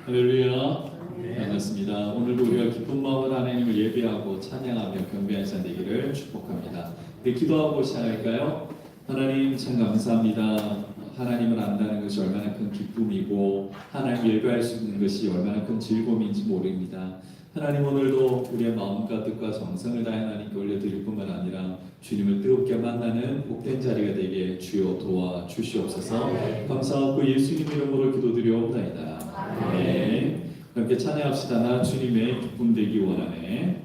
할렐루야. 반갑습니다. 오늘도 우리가 기쁜 마음으로 하나님을 예배하고 찬양하며 경배하는 시간 되기를 축복합니다. 기도하고 시작할까요? 하나님 참 감사합니다. 하나님을 안다는 것이 얼마나 큰 기쁨이고 하나님 예배할 수 있는 것이 얼마나 큰 즐거움인지 모릅니다. 하나님 오늘도 우리의 마음과 뜻과 정성을 다해 하나님께 올려드릴 뿐만 아니라 주님을 뜨겁게 만나는 복된 자리가 되게 주여 도와주시옵소서. 감사하고 예수님 이름으로 기도드려옵나이다. 네. 함께 찬양합시다. 나 주님의 기쁨 되기 원하네.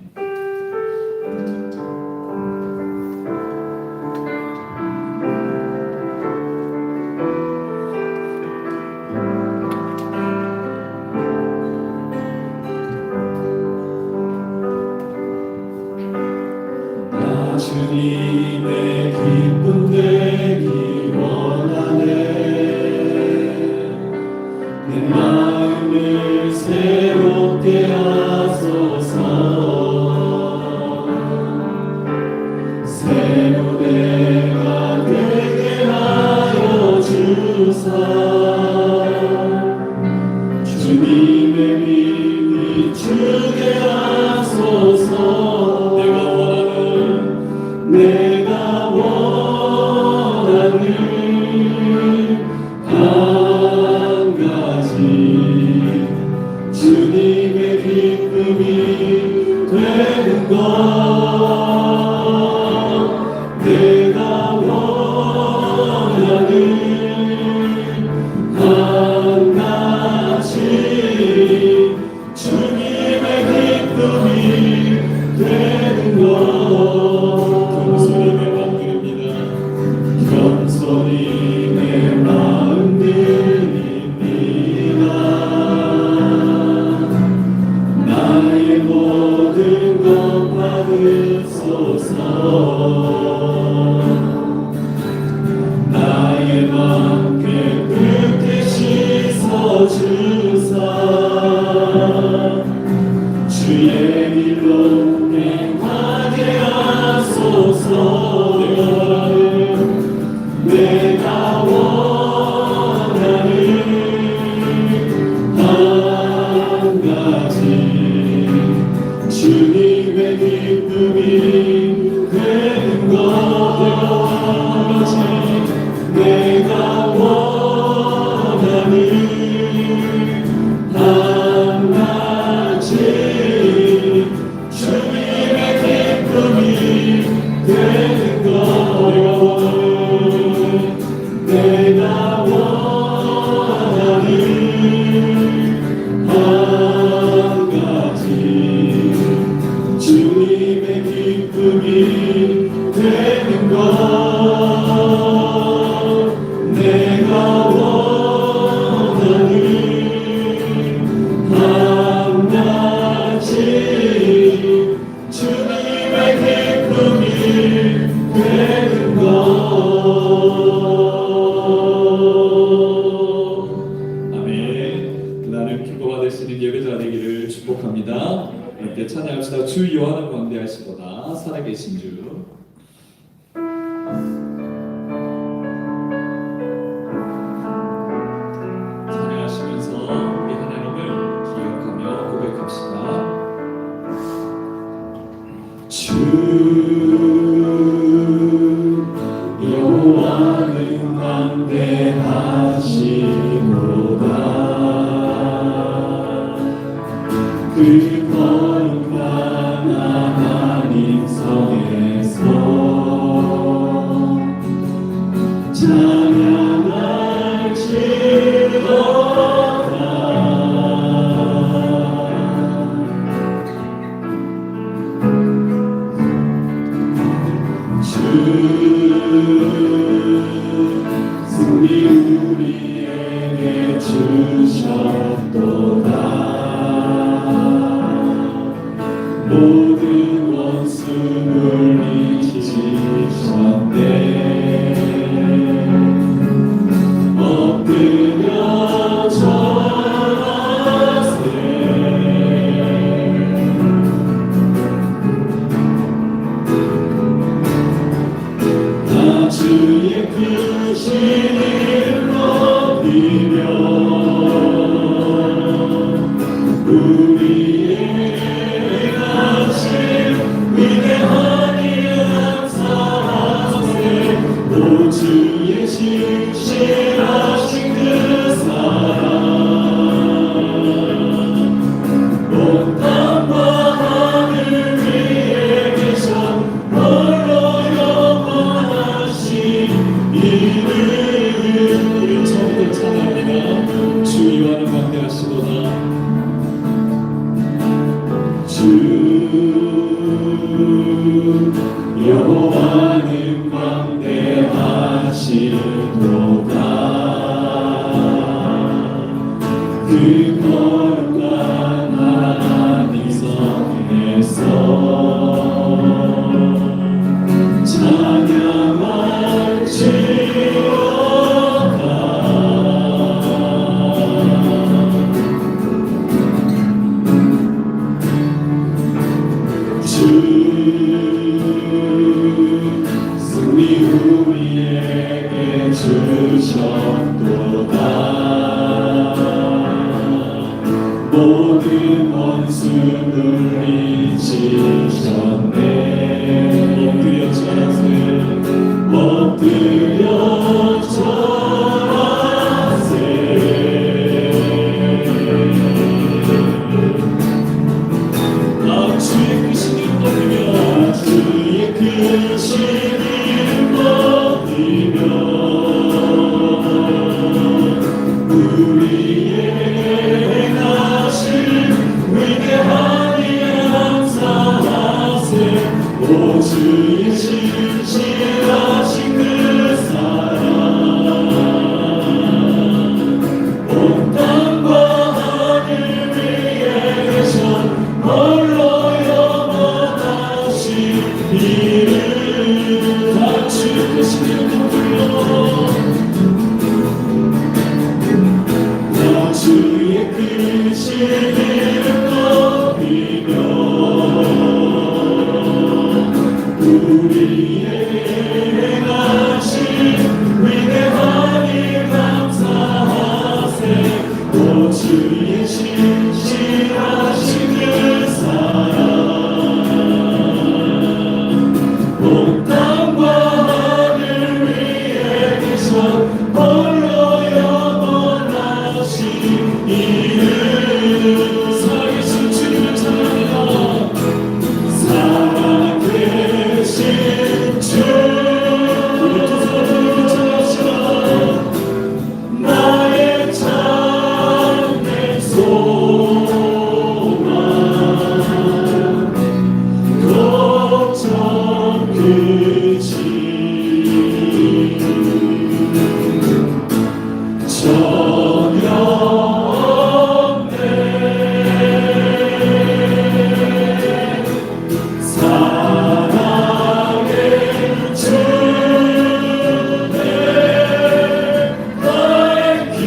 나 주님의 기쁨 되기 원하네. 내 마음을 새롭게 하소서. 새로 내가 되게 하여 주사. 주님의 빛이 주게 하소서. 내가 원하는 한 가지 주님의 기쁨이 되는 것. 내가 원하는 한 가지 주님의 기쁨이 되는 것. 겸손히 내 마음 드립니다. 나의 모든 것 받으소서. 나의 맘 깨끗이 씻어주사. 주의 길로 행하게 하소서. 내가 원하는 한 가지 주님의 기쁨이 되는 것. 내가 원하는 한 가지 주님의 기쁨이 되는 것. 내가 원하는 한 가지 주님의 기쁨이 되는 것. 내가 원하는 한 가지 주님의 기쁨이 되는 것. 예배자 되기를 축복합니다. 함께 찬양합시다. 주 요한은 광대하시보다 살아계신 주. 찬양하시면서 우리 하나님을 기억하며 고백합시다. 주 요한은 광대하시보다 그 거룩한 하나님 성에서 찬양할지어다. 주 승리 우리에게 주셨도다. 모든 원수 물리치셨네. 엎드려 절하세. 나 주의 크신 이름 높이며 거룩한 하나님 성에서 승리 우리에게 주셨도다. 모든 원수 물리치셨네. 엎드려 절하세 엎드려 절하세. 주의 크신 이름 높이며 주의 크신 이름 높이며 우리의 행하신 위대한 일 감사하세. 오 주의 신실하신 그 사랑 온 땅과 하늘 위에 계셔 홀로 영원하신 이름. 다 주의 크신 이름 높이며 주의 크신 이름 높이며 우리의 행하신 위대한 일 감사하세. 오 주의 신실하신 그 사랑 온 땅과 하늘 위에 계셔 홀로 영원하신 이름. 살아계신 주님을 찬양합니다. 살아계신 주 우리 두 사람 부르며 찬양합시다. 나의 참된 소망 걱정 그치 전혀 없네. 사랑의 주네 나의 길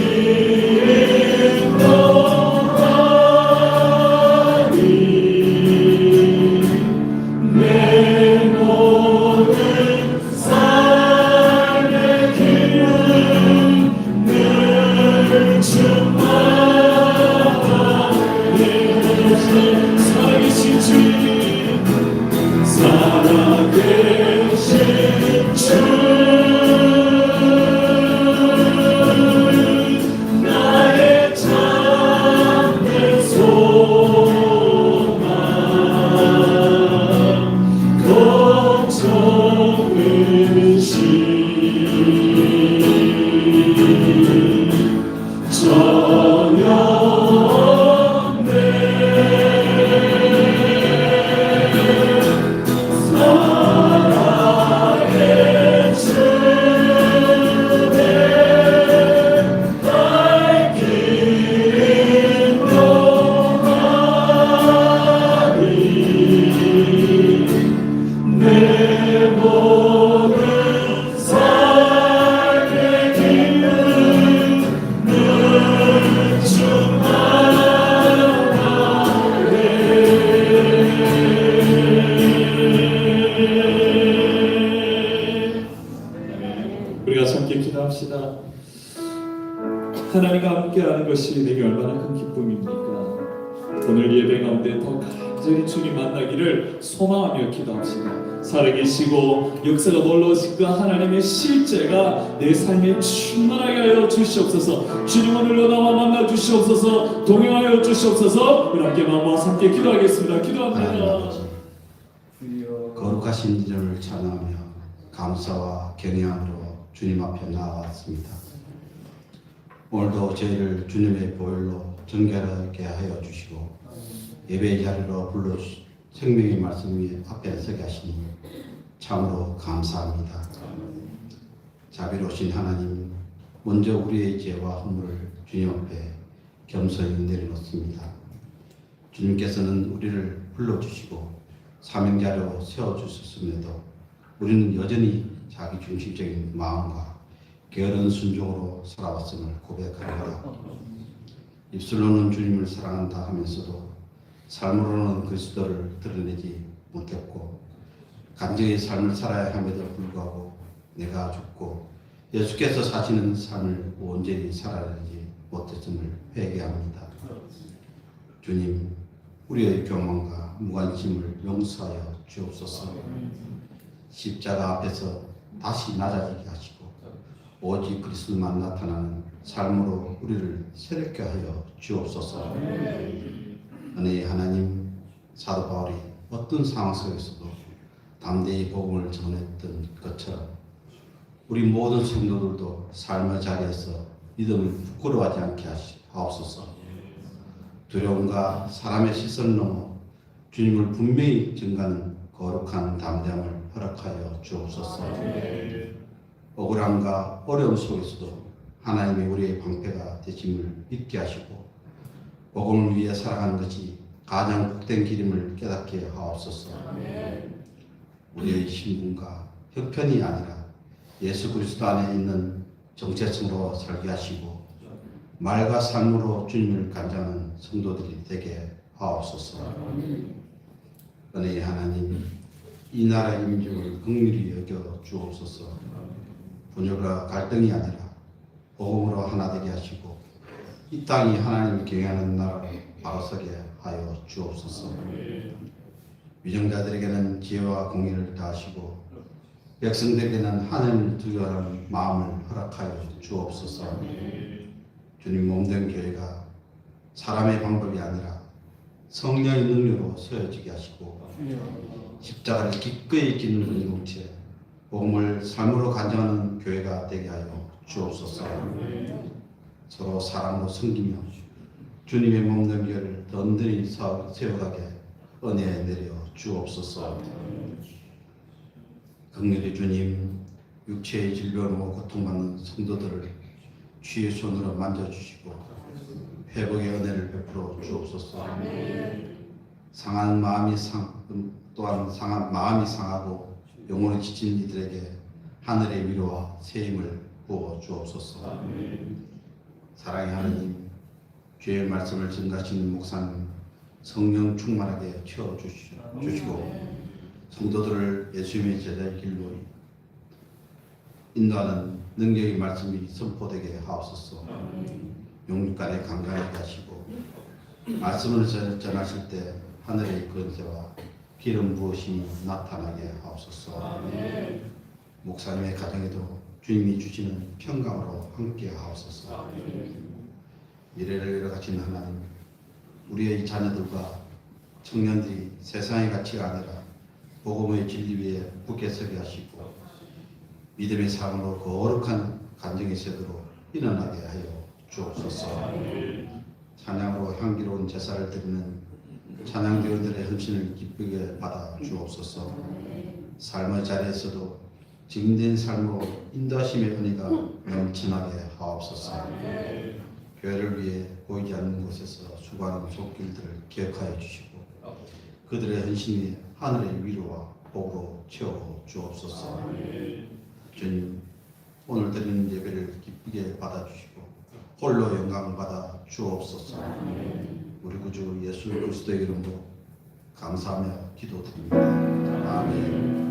너하니 내 모든 삶의 길은 늘 주마다 살아계신 주님 살아계신 주 나의 참된 소망 걱정 의심 전혀 없네. 사랑의 주네 나의 길 너하니 내 모든 삶의 길은 늘 주마다네. 우리가 함께 기도합시다. 하나님과 함께하는 것이 내게 얼마나 큰 기쁨입니까? 오늘 예배 가운데 더 간절히 주님 만나기를 소망하며 기도합시다. 살아계시고 역사가 놀라우신 그 하나님의 실제가 내 삶에 충만하게 하여 주시옵소서. 주님 오늘로 나와 만나 주시옵소서. 동행하여 주시옵소서. 우리 함께 마음으로 함께 기도하겠습니다. 기도합니다. 거룩하신 이름을 찬양하며 감사와 경외함으로 주님 앞에 나왔습니다. 오늘도 저희를 주님의 보혈로 정결하게 하여 주시고 예배의 자리로 불러 생명의 말씀 위에 앞에 서게 하시니 참으로 감사합니다. 자비로우신 하나님, 먼저 우리의 죄와 허물을 주님 앞에 겸손히 내려놓습니다. 주님께서는 우리를 불러주시고 사명자로 세워주셨음에도 우리는 여전히 자기중심적인 마음과 게으른 순종으로 살아왔음을 고백합니다. 입술로는 주님을 사랑한다 하면서도 삶으로는 그리스도를 드러내지 못했고 간증의 삶을 살아야 함에도 불구하고 내가 죽고 예수께서 사시는 삶을 온전히 살아내지 못했음을 회개합니다. 주님, 우리의 교만과 무관심을 용서하여 주옵소서. 십자가 앞에서 다시 낮아지게 하시고 오직 그리스도만 나타나는 삶으로 우리를 새롭게 하여 주옵소서. 은혜의 하나님, 사도 바울이 어떤 상황 속에서도 담대히 복음을 전했던 것처럼 우리 모든 성도들도 삶의 자리에서 믿음을 부끄러워하지 않게 하옵소서. 두려움과 사람의 시선을 넘어 주님을 분명히 증가하는 거룩한 담대함을 허락하여 주옵소서. 억울함과 어려움 속에서도 하나님이 우리의 방패가 되심을 믿게 하시고 복음을 위해 살아가는 것이 가장 복된 길임을 깨닫게 하옵소서. 우리의 신분과 형편이 아니라 예수 그리스도 안에 있는 정체성으로 살게 하시고 말과 삶으로 주님을 간장하는 성도들이 되게 하옵소서. 은혜의 하나님, 이 나라의 민족을 긍휼히 여겨 주옵소서. 분열과 갈등이 아니라 복음으로 하나 되게 하시고 이 땅이 하나님을 경외하는 나라로 바로서게 하여 주옵소서. 위정자들에게는 지혜와 공의를 다하시고 백성들에게는 하나님을 두려워하는 마음을 허락하여 주옵소서. 주님 몸된 교회가 사람의 방법이 아니라 성령의 능력으로 세워지게 하시고 십자가를 기꺼이 짓는 공동체 복음을 삶으로 간증하는 교회가 되게 하여 주옵소서. 서로 사랑으로 섬기며 주님의 몸된 교회를 든든히 세워가게 은혜 내려 주옵소서. 긍휼히 주님, 육체의 질병으로 고통받는 성도들을 주의 손으로 만져주시고 회복의 은혜를 베풀어 주옵소서. 상한 마음이 또한 상한 마음이 상하고 영혼이 지친 이들에게 하늘의 위로와 새 힘을 부어 주옵소서. 사랑의 하나님, 주의 말씀을 증가하시는 목사님 성령 충만하게 채워 주시고 성도들을 예수님의 제자의 길로 인도하는 능력의 말씀이 선포되게 하옵소서. 영육간에 강건하게 하시고 말씀을 전하실 때 하늘의 권세와 기름 부으심이 나타나게 하옵소서. 목사님의 가정에도 주님이 주시는 평강으로 함께 하옵소서. 미래를 열어가신 하나님, 우리의 자녀들과 청년들이 세상의 가치가 아니라 복음의 진리 위에 굳게 서게 하시고 믿음의 삶으로 거룩한 간증의 세대로 일어나게 하여 주옵소서. 찬양으로 향기로운 제사를 드리는 찬양대원들의 헌신을 기쁘게 받아 주옵소서. 삶의 자리에서도 증인된 삶으로 인도하심의 은혜가 넘쳐나게 하옵소서. 교회를 위해 보이지 않는 곳에서 수고하는 손길들을 기억하여 주시고 그들의 헌신이 하늘의 위로와 복으로 채워 주옵소서. 주님, 오늘 드리는 예배를 기쁘게 받아주시고 홀로 영광을 받아 주옵소서. 우리 구주 예수 그리스도의 이름으로 감사하며 기도드립니다. 아멘.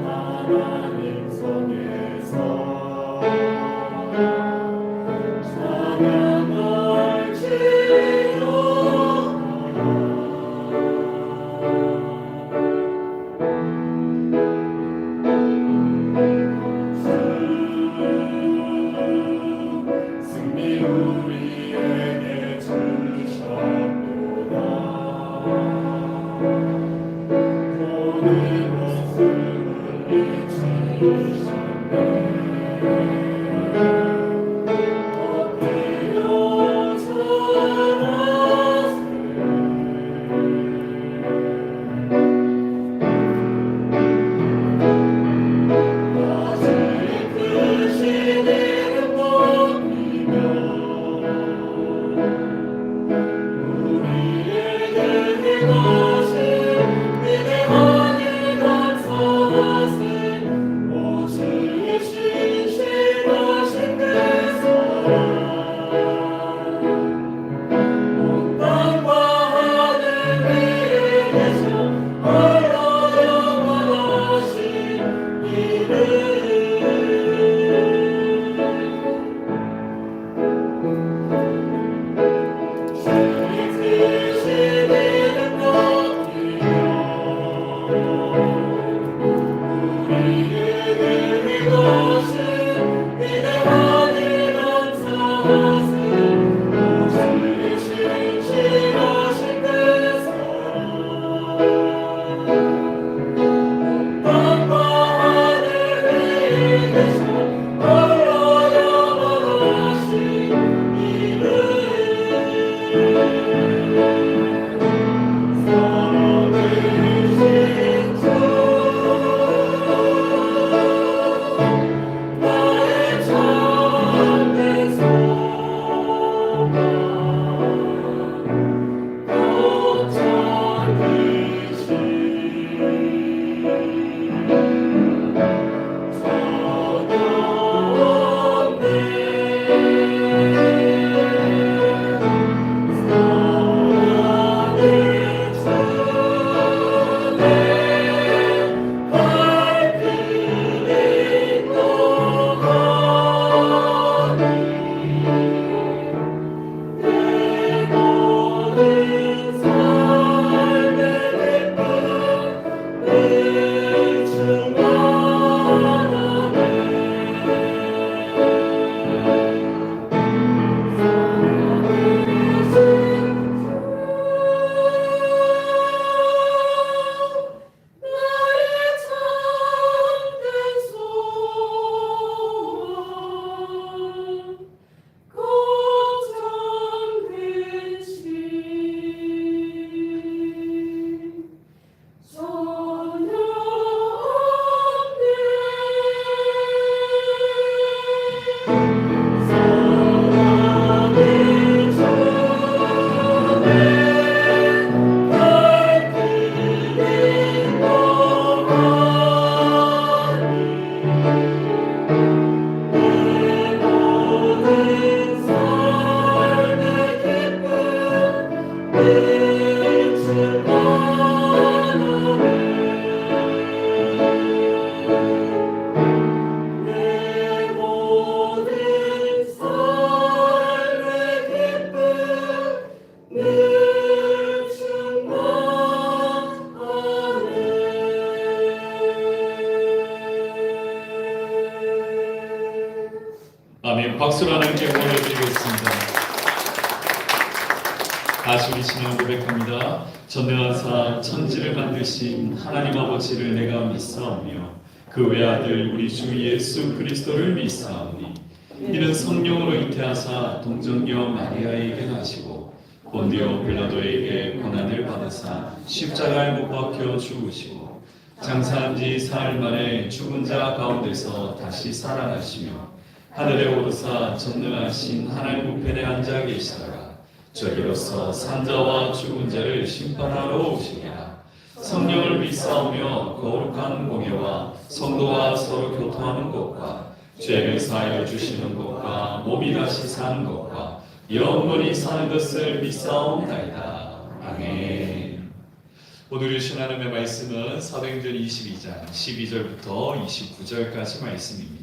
하나님 성에서 아멘. 박수로 하나님께 보내드리겠습니다. 다시 우리 신앙 고백합니다. 전능하사 천지를 만드신 하나님 아버지를 내가 믿사오며 그 외아들 우리 주 예수 그리스도를 믿사오니 이는 성령으로 잉태하사 동정녀 마리아에게 나시고 본디오 빌라도에게 고난을 받으사 십자가에 못 박혀 죽으시고 장사한 지 사흘 만에 죽은 자 가운데서 다시 살아나시며 하늘에 오르사 전능하신 하나님 우편에 앉아 계시다가 저기로서 산자와 죽은 자를 심판하러 오시리라. 성령을 믿사오며 거룩한 공예와 성도와 서로 교통하는 것과 죄를 사하여 주시는 것과 몸이 다시 사는 것과 영원히 사는 것을 믿사옵나이다. 아멘. 오늘 주신 하나님의 말씀은 사도행전 22장 12절부터 29절까지 말씀입니다.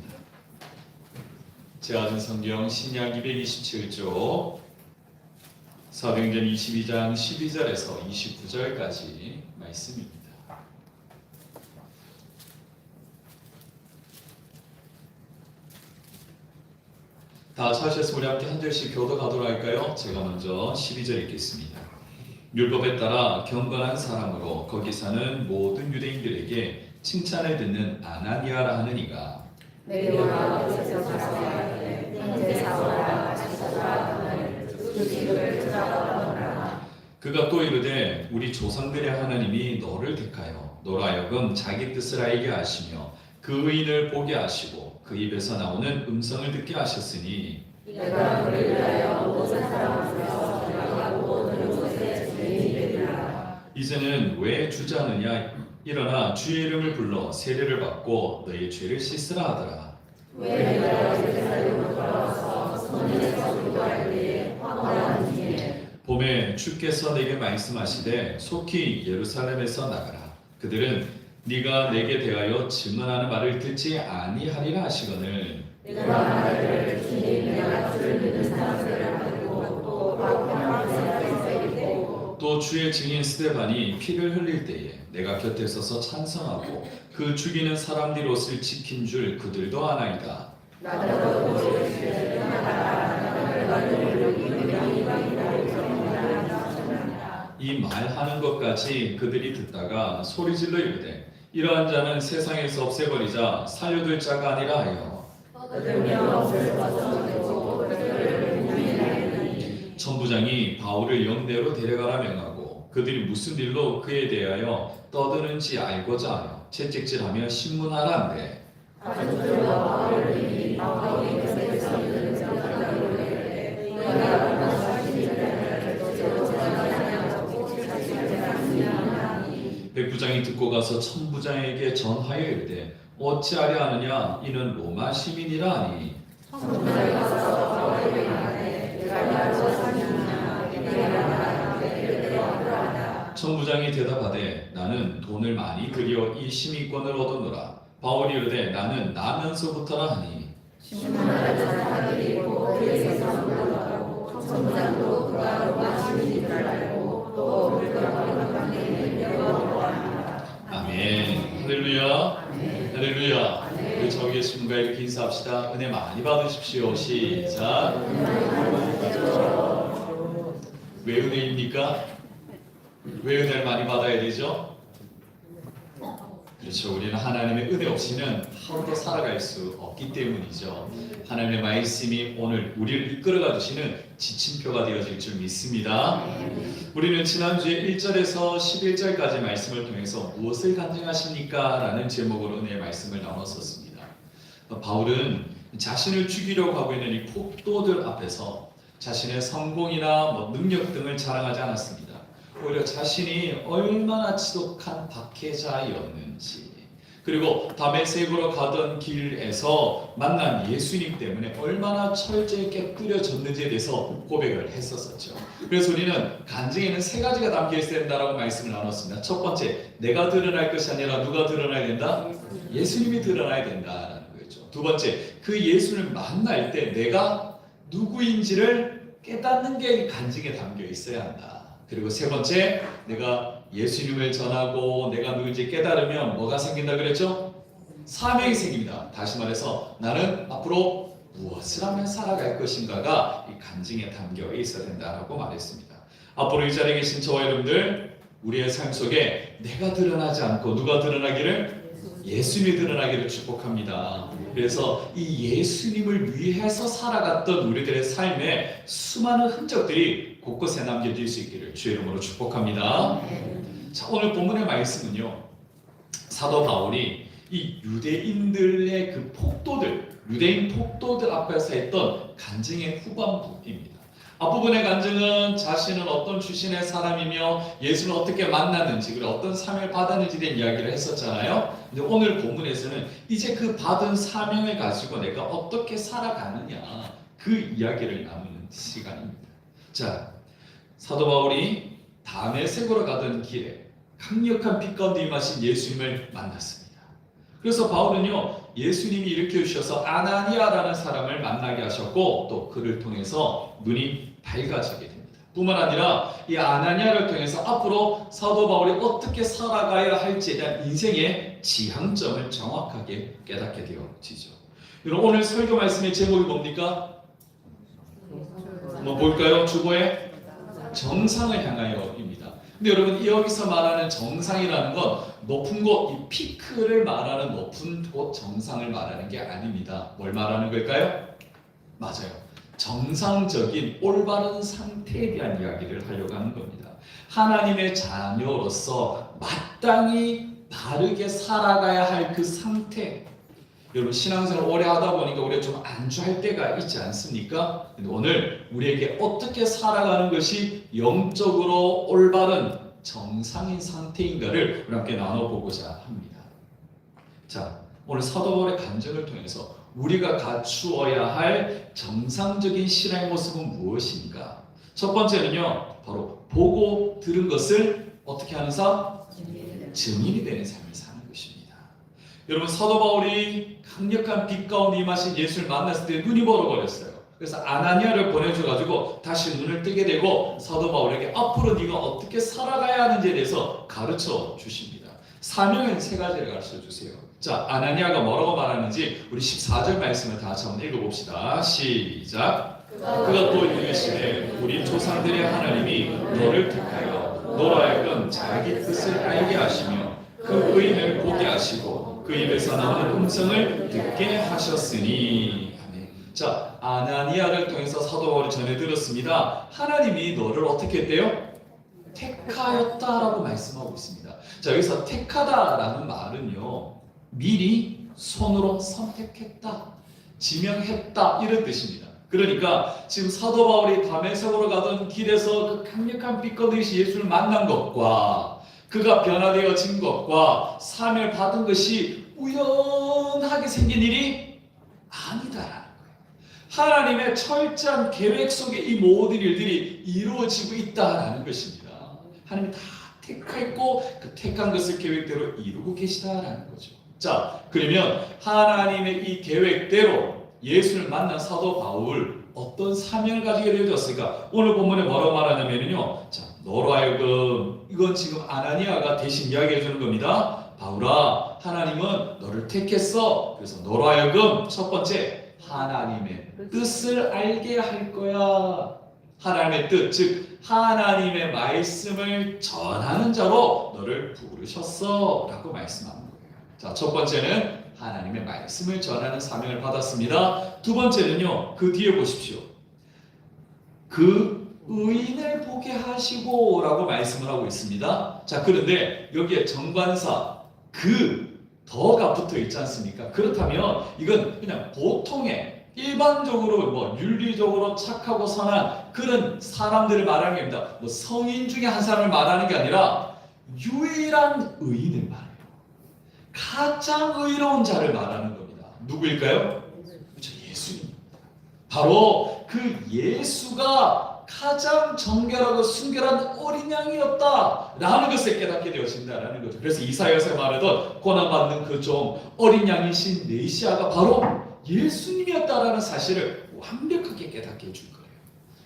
제가 가진 성경 신약 227조 사도행전 22장 12절에서 29절까지 말씀입니다. 다 찾으셨으면 우리 함께 한 절씩 교도가도록 할까요? 제가 먼저 12절 읽겠습니다. 율법에 따라 경건한 사람으로 거기 사는 모든 유대인들에게 칭찬을 듣는 아나니아라 하는 이가 그가 또 이르되 우리 조상들의 하나님이 너를 택하여 너로 하여금 자기 뜻을 알게 하시며 그 의인을 보게 하시고 그 입에서 나오는 음성을 듣게 하셨으니 내가 그를 위하여 모든 사람 앞에서 나가고 모든 곳에 주인이 되리라. 이제는 왜 주저하느냐 일어나 주의 이름을 불러 세례를 받고 너희 죄를 씻으라 하더라. 왜 내가 예루살렘으로 돌아와서 성전에서 기도할 때에 황홀한 중에 봄에 주께서 내게 말씀하시되 속히 예루살렘에서 나가라. 그들은 네가 내게 대하여 증언하는 말을 듣지 아니하리라 하시거늘 내가 하나님을 주님 내가 주를 믿는 사람들을 가지고 또 평화를 생각해서 있고 또 주의 증인 스데반이 피를 흘릴 때에 내가 곁에 서서 찬성하고 그 죽이는 사람들 옷을 지킨 줄 그들도 아나이다. 나더러 우리를 주를 떠나가라. 나를 너희를 이방이라고 경험하라. 이 말하는 것까지 그들이 듣다가 소리질러 이르되 이러한 자는 세상에서 없애버리자 살려둘 자가 아니라 하여 얻으며 없을 것은 되고 그들을 분명히 천부장이 바울을 영내로 데려가라 명하고 그들이 무슨 일로 그에 대하여 떠드는지 알고자 하여 채찍질하며 신문하라 한대 가족들과 바울을 이미 바울이 곁에서 있는 자들을 이르되 너희가 얼마나 사실을 도저히 전하냐고 채찍질하니 백부장이 듣고 가서 천부장에게 전하여 이르되 어찌하려 하느냐 이는 로마 시민이라 하니 천부장이 가서 바울에게 말하되 내가 나로 사느냐 내가 나에게 하라. 천부장이 대답하되 나는 돈을 많이 들여 이 시민권을 얻었노라. 바울이 이르되 나는 나면서부터라 하니 신문을 전하들이 있고 그에게서 물러가고 천부장도 그가 로마 시민인 줄 알고 또 물러가고 관계는 여러분과 합니다. 아멘. 할렐루야. 할렐루야. 우리 저기 계신 분과 이렇게 인사합시다. 은혜 많이 받으십시오. 시작. 왜 은혜입니까? 왜 은혜를 많이 받아야 되죠? 그렇죠. 우리는 하나님의 은혜 없이는 하루도 살아갈 수 없기 때문이죠. 하나님의 말씀이 오늘 우리를 이끌어가 주시는 지침표가 되어질 줄 믿습니다. 우리는 지난주에 1절에서 11절까지 말씀을 통해서 무엇을 간증하십니까? 라는 제목으로 은혜의 말씀을 나눴었습니다. 바울은 자신을 죽이려고 하고 있는 이 폭도들 앞에서 자신의 성공이나 능력 등을 자랑하지 않았습니다. 오히려 자신이 얼마나 지독한 박해자였는지 그리고 다메섹으로 가던 길에서 만난 예수님 때문에 얼마나 철저히 깨뜨려졌는지에 대해서 고백을 했었죠. 그래서 우리는 간증에는 세 가지가 담겨 있어야 된다라고 말씀을 나눴습니다. 첫 번째, 내가 드러날 것이 아니라 누가 드러나야 된다? 예수님이 드러나야 된다라는 거죠. 두 번째, 그 예수를 만날 때 내가 누구인지를 깨닫는 게 간증에 담겨 있어야 한다. 그리고 세 번째, 내가 예수님을 전하고 내가 누군지 깨달으면 뭐가 생긴다 그랬죠? 사명이 생깁니다. 다시 말해서 나는 앞으로 무엇을 하면 살아갈 것인가가 이 간증에 담겨 있어야 된다라고 말했습니다. 앞으로 이 자리에 계신 저와 여러분들, 우리의 삶 속에 내가 드러나지 않고 누가 드러나기를? 예수님이 드러나기를 축복합니다. 그래서 이 예수님을 위해서 살아갔던 우리들의 삶에 수많은 흔적들이 곳곳에 남겨질 수 있기를 주의 이름으로 축복합니다. 자, 오늘 본문의 말씀은요, 사도 바울이 이 유대인들의 그 유대인 폭도들 앞에서 했던 간증의 후반부입니다. 앞부분의 간증은 자신은 어떤 출신의 사람이며 예수를 어떻게 만났는지, 그리고 어떤 사명을 받았는지에 대한 이야기를 했었잖아요. 근데 오늘 본문에서는 이제 그 받은 사명을 가지고 내가 어떻게 살아가느냐, 그 이야기를 나누는 시간입니다. 자, 사도 바울이 다메섹으로 가던 길에 강력한 빛 가운데 임하신 예수님을 만났습니다. 그래서 바울은요, 예수님이 일으켜 주셔서 아나니아라는 사람을 만나게 하셨고, 또 그를 통해서 눈이 밝아지게 됩니다. 뿐만 아니라 이 아나니아를 통해서 앞으로 사도 바울이 어떻게 살아가야 할지에 대한 인생의 지향점을 정확하게 깨닫게 되어지죠. 여러분, 오늘 설교 말씀의 제목이 뭡니까? 한번 볼까요? 주보에 정상을 향하여입니다. 근데 여러분, 여기서 말하는 정상이라는 건 높은 곳, 이 피크를 말하는 높은 곳 정상을 말하는 게 아닙니다. 뭘 말하는 걸까요? 맞아요. 정상적인 올바른 상태에 대한 이야기를 하려고 하는 겁니다. 하나님의 자녀로서 마땅히 바르게 살아가야 할 그 상태. 여러분, 신앙생활 오래 하다 보니까 우리가 좀 안주할 때가 있지 않습니까? 근데 오늘 우리에게 어떻게 살아가는 것이 영적으로 올바른 정상인 상태인가를 우리 함께 나눠보고자 합니다. 자, 오늘 사도 바울의 간증을 통해서 우리가 갖추어야 할 정상적인 신앙의 모습은 무엇인가? 첫 번째는요, 바로 보고 들은 것을 어떻게 하는 삶? 증인이 되는 삶을 사는 것입니다. 여러분, 사도 바울이 강력한 빛 가운데 임하신 예수를 만났을 때 눈이 멀어버렸어요. 그래서 아나니아를 보내줘가지고 다시 눈을 뜨게 되고 사도 바울에게 앞으로 네가 어떻게 살아가야 하는지에 대해서 가르쳐 주십니다. 사명은 세 가지를 가르쳐 주세요. 자, 아나니아가 뭐라고 말하는지 우리 14절 말씀을 다 같이 한번 읽어봅시다. 시작. 그가 또 이르시되 우리 조상들의 하나님이 너를 택하여 너로 하여금 자기 뜻을 알게 하시며 그 의인을 보게 하시고 그 입에서 나오는 음성을 듣게 하셨으니. 아멘. 자, 아나니아를 통해서 사도 바울이 전해 들었습니다. 하나님이 너를 어떻게 했대요? 택하였다라고 말씀하고 있습니다. 자, 여기서 택하다라는 말은요, 미리 손으로 선택했다, 지명했다, 이런 뜻입니다. 그러니까 지금 사도 바울이 다메섹으로 가던 길에서 그 강력한 빛거듯이 예수를 만난 것과 그가 변화되어진 것과 사명을 받은 것이 우연하게 생긴 일이 아니다라는 거예요. 하나님의 철저한 계획 속에 이 모든 일들이 이루어지고 있다라는 것입니다. 하나님이 다 택했고 그 택한 것을 계획대로 이루고 계시다라는 거죠. 자, 그러면 하나님의 이 계획대로 예수를 만난 사도 바울, 어떤 사명을 가지게 되었을까? 오늘 본문에 뭐라고 말하냐면요, 자, 너로 하여금, 이건 지금 아나니아가 대신 이야기해 주는 겁니다. 바울아, 하나님은 너를 택했어. 그래서 너로 하여금 첫 번째, 하나님의 뜻을 알게 할 거야. 하나님의 뜻, 즉 하나님의 말씀을 전하는 자로 너를 부르셨어 라고 말씀하는 거예요. 자, 첫 번째는 하나님의 말씀을 전하는 사명을 받았습니다. 두 번째는요, 그 뒤에 보십시오. 그 의인을 보게 하시고 라고 말씀을 하고 있습니다. 자, 그런데 여기에 정관사 그 더가 붙어 있지 않습니까? 그렇다면 이건 그냥 보통의 일반적으로 윤리적으로 착하고 선한 그런 사람들을 말하는 게 아닙니다. 성인 중에 한 사람을 말하는 게 아니라 유일한 의인을 말해요. 가장 의로운 자를 말하는 겁니다. 누구일까요? 그렇죠, 예수님입니다. 바로 그 예수가 가장 정결하고 순결한 어린 양이었다라는 것을 깨닫게 되어진다라는 거죠. 그래서 이사야서 말하던 고난받는 그 종 어린 양이신 메시아가 바로 예수님이었다라는 사실을 완벽하게 깨닫게 해줄 거예요.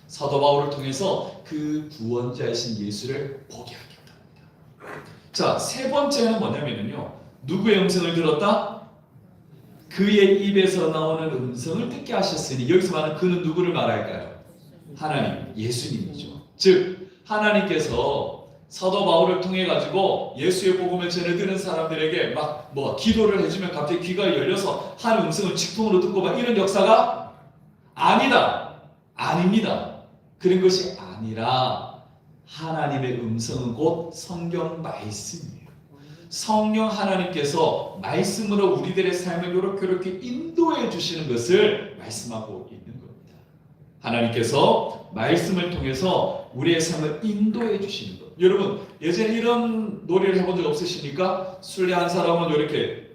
사도 바울을 통해서 그 구원자이신 예수를 보게 하겠답니다. 자, 세 번째는 뭐냐면요, 누구의 음성을 들었다? 그의 입에서 나오는 음성을 듣게 하셨으니 여기서 말하는 그는 누구를 말할까요? 하나님, 예수님이죠. 즉 하나님께서 사도 바울을 통해 가지고 예수의 복음을 전해 들은 사람들에게 막 기도를 해주면 갑자기 귀가 열려서 한 음성을 직통으로 듣고 막 이런 역사가 아닙니다. 그런 것이 아니라 하나님의 음성은 곧 성경 말씀이에요. 성령 하나님께서 말씀으로 우리들의 삶을 이렇게 인도해 주시는 것을 말씀하고 있는 겁니다. 하나님께서 말씀을 통해서 우리의 삶을 인도해 주시는 것. 여러분 예전에 이런 놀이를 해본 적 없으십니까? 술래 한 사람은 이렇게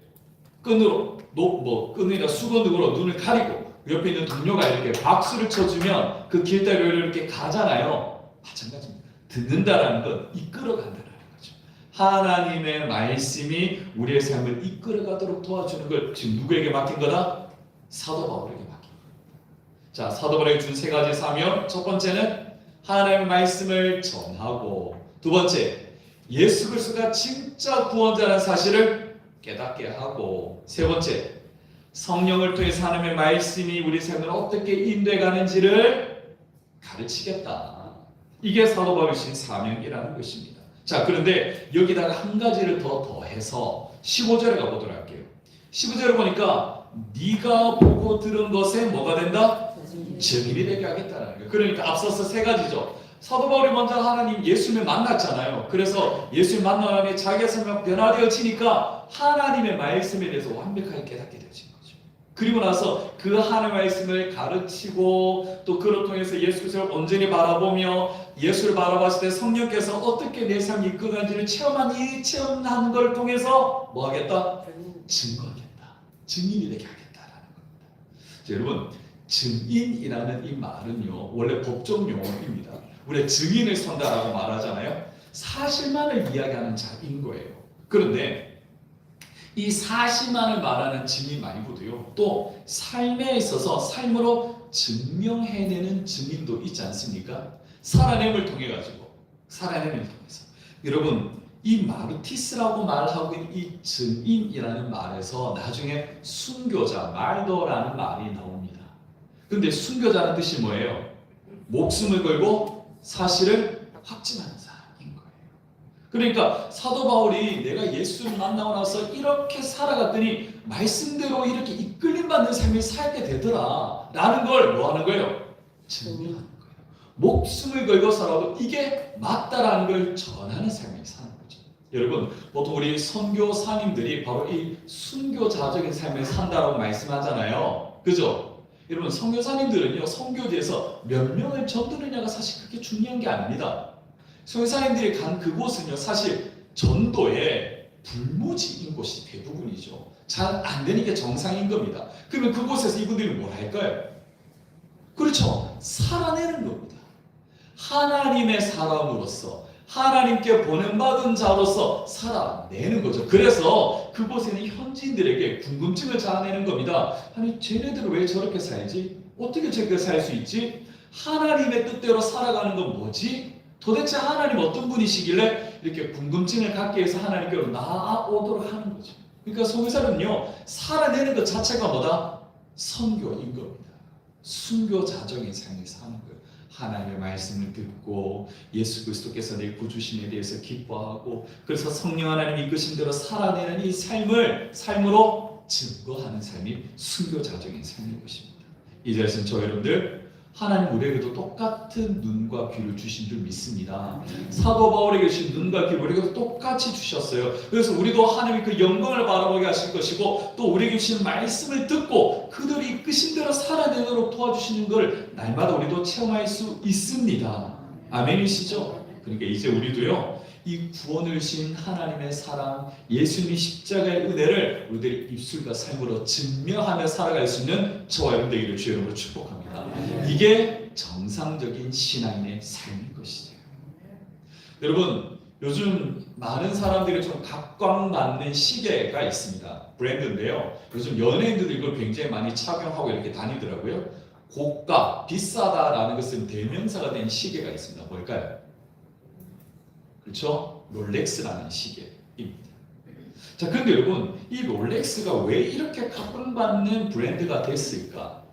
끈이나 수건으로 눈을 가리고 옆에 있는 동료가 이렇게 박수를 쳐주면 그 길다리를 이렇게 가잖아요. 마찬가지입니다. 듣는다라는 건 이끌어간다는 거죠. 하나님의 말씀이 우리의 삶을 이끌어가도록 도와주는 걸 지금 누구에게 맡긴 거다? 사도 바울에게 맡긴 거다. 자, 사도 바울에게 준 세 가지 사명. 첫 번째는 하나님의 말씀을 전하고, 두 번째 예수 그리스도가 진짜 구원자라는 사실을 깨닫게 하고, 세 번째 성령을 통해서 하나님의 말씀이 우리 삶을 어떻게 인도해 가는지를 가르치겠다. 이게 사도 바울이 주신 사명이라는 것입니다. 자, 그런데 여기다가 한 가지를 더 더해서 15절에 가보도록 할게요. 15절에 보니까 네가 보고 들은 것에 뭐가 된다? 증인이 되게 하겠다는 거예요. 그러니까 앞서서 세 가지죠. 사도 바울이 먼저 하나님 예수님을 만났잖아요. 그래서 예수님 만난 다음에 자기의 삶이 변화되어지니까 하나님의 말씀에 대해서 완벽하게 깨닫게 되어진 거죠. 그리고 나서 그 하나님의 말씀을 가르치고 또 그를 통해서 예수 그리스도를 온전히 바라보며 예수를 바라봤을 때 성령께서 어떻게 내 삶이 이끌어가는지를 체험한 걸 통해서 뭐 하겠다? 증거하겠다. 증인이 되게 하겠다라는 겁니다. 자, 여러분 증인이라는 이 말은요 원래 법적 용어입니다. 우리가 증인을 선다라고 말하잖아요. 사실만을 이야기하는 자인 거예요. 그런데 이 사실만을 말하는 증인 말고도요 또 삶에 있어서 삶으로 증명해내는 증인도 있지 않습니까? 살아냄을 통해 가지고 살아냄을 통해서 여러분 이 마르티스라고 말하고 있는 이 증인이라는 말에서 나중에 순교자 말더라는 말이 나옵니다. 근데 순교자는 뜻이 뭐예요? 목숨을 걸고 사실을 확증하는 사람인 거예요. 그러니까 사도 바울이 내가 예수를 만나고 나서 이렇게 살아갔더니 말씀대로 이렇게 이끌림받는 삶을 살게 되더라 라는 걸 뭐 하는 거예요? 증명하는 거예요. 목숨을 걸고 살아도 이게 맞다라는 걸 전하는 삶을 사는 거죠. 여러분 보통 우리 선교사님들이 바로 이 순교자적인 삶을 산다라고 말씀하잖아요. 그죠? 여러분 선교사님들은요 선교지에서 몇 명을 전도느냐가 사실 그렇게 중요한 게 아닙니다. 선교사님들이 간 그곳은요 사실 전도의 불모지인 곳이 대부분이죠. 잘 안 되는 게 정상인 겁니다. 그러면 그곳에서 이분들이 뭘 할까요? 그렇죠. 살아내는 겁니다. 하나님의 사람으로서 하나님께 보냄받은 자로서 살아내는 거죠. 그래서 그곳에는 현지인들에게 궁금증을 자아내는 겁니다. 아니 쟤네들은 왜 저렇게 살지? 어떻게 저렇게 살 수 있지? 하나님의 뜻대로 살아가는 건 뭐지? 도대체 하나님 어떤 분이시길래 이렇게 궁금증을 갖게 해서 하나님께로 나아오도록 하는 거죠. 그러니까 선교사는요 살아내는 것 자체가 뭐다? 선교인 겁니다. 순교자적인 삶을 사는 거예요. 하나님의 말씀을 듣고 예수 그리스도께서 내 구주심에 대해서 기뻐하고 그래서 성령 하나님이 이끄신 대로 살아내는 이 삶을 삶으로 증거하는 삶이 순교자적인 삶인 것입니다. 이 자리에서는 저 여러분들 하나님 우리에게도 똑같은 눈과 귀를 주신 줄 믿습니다. 사도 바울에게 주신 눈과 귀를 우리에게도 똑같이 주셨어요. 그래서 우리도 하나님의 그 영광을 바라보게 하실 것이고 또 우리에게 주신 말씀을 듣고 그들이 이끄신 대로 살아내도록 도와주시는 걸 날마다 우리도 체험할 수 있습니다. 아멘이시죠? 그러니까 이제 우리도요 이 구원을 주신 하나님의 사랑 예수님의 십자가의 은혜를 우리들의 입술과 삶으로 증명하며 살아갈 수 있는 저와 여러분 되기를 주의 이름으로 축복합니다. 이게 정상적인 신앙인의 삶인 것이죠. 여러분 요즘 많은 사람들이 좀 각광받는 시계가 있습니다. 브랜드인데요. 요즘 연예인들도 이걸 굉장히 많이 착용하고 이렇게 다니더라고요. 고가, 비싸다라는 것은 대명사가 된 시계가 있습니다. 뭘까요? 그렇죠? 롤렉스라는 시계입니다. 자, 그런데 여러분, 이 롤렉스가 왜 이렇게 각광받는 브랜드가 됐을까?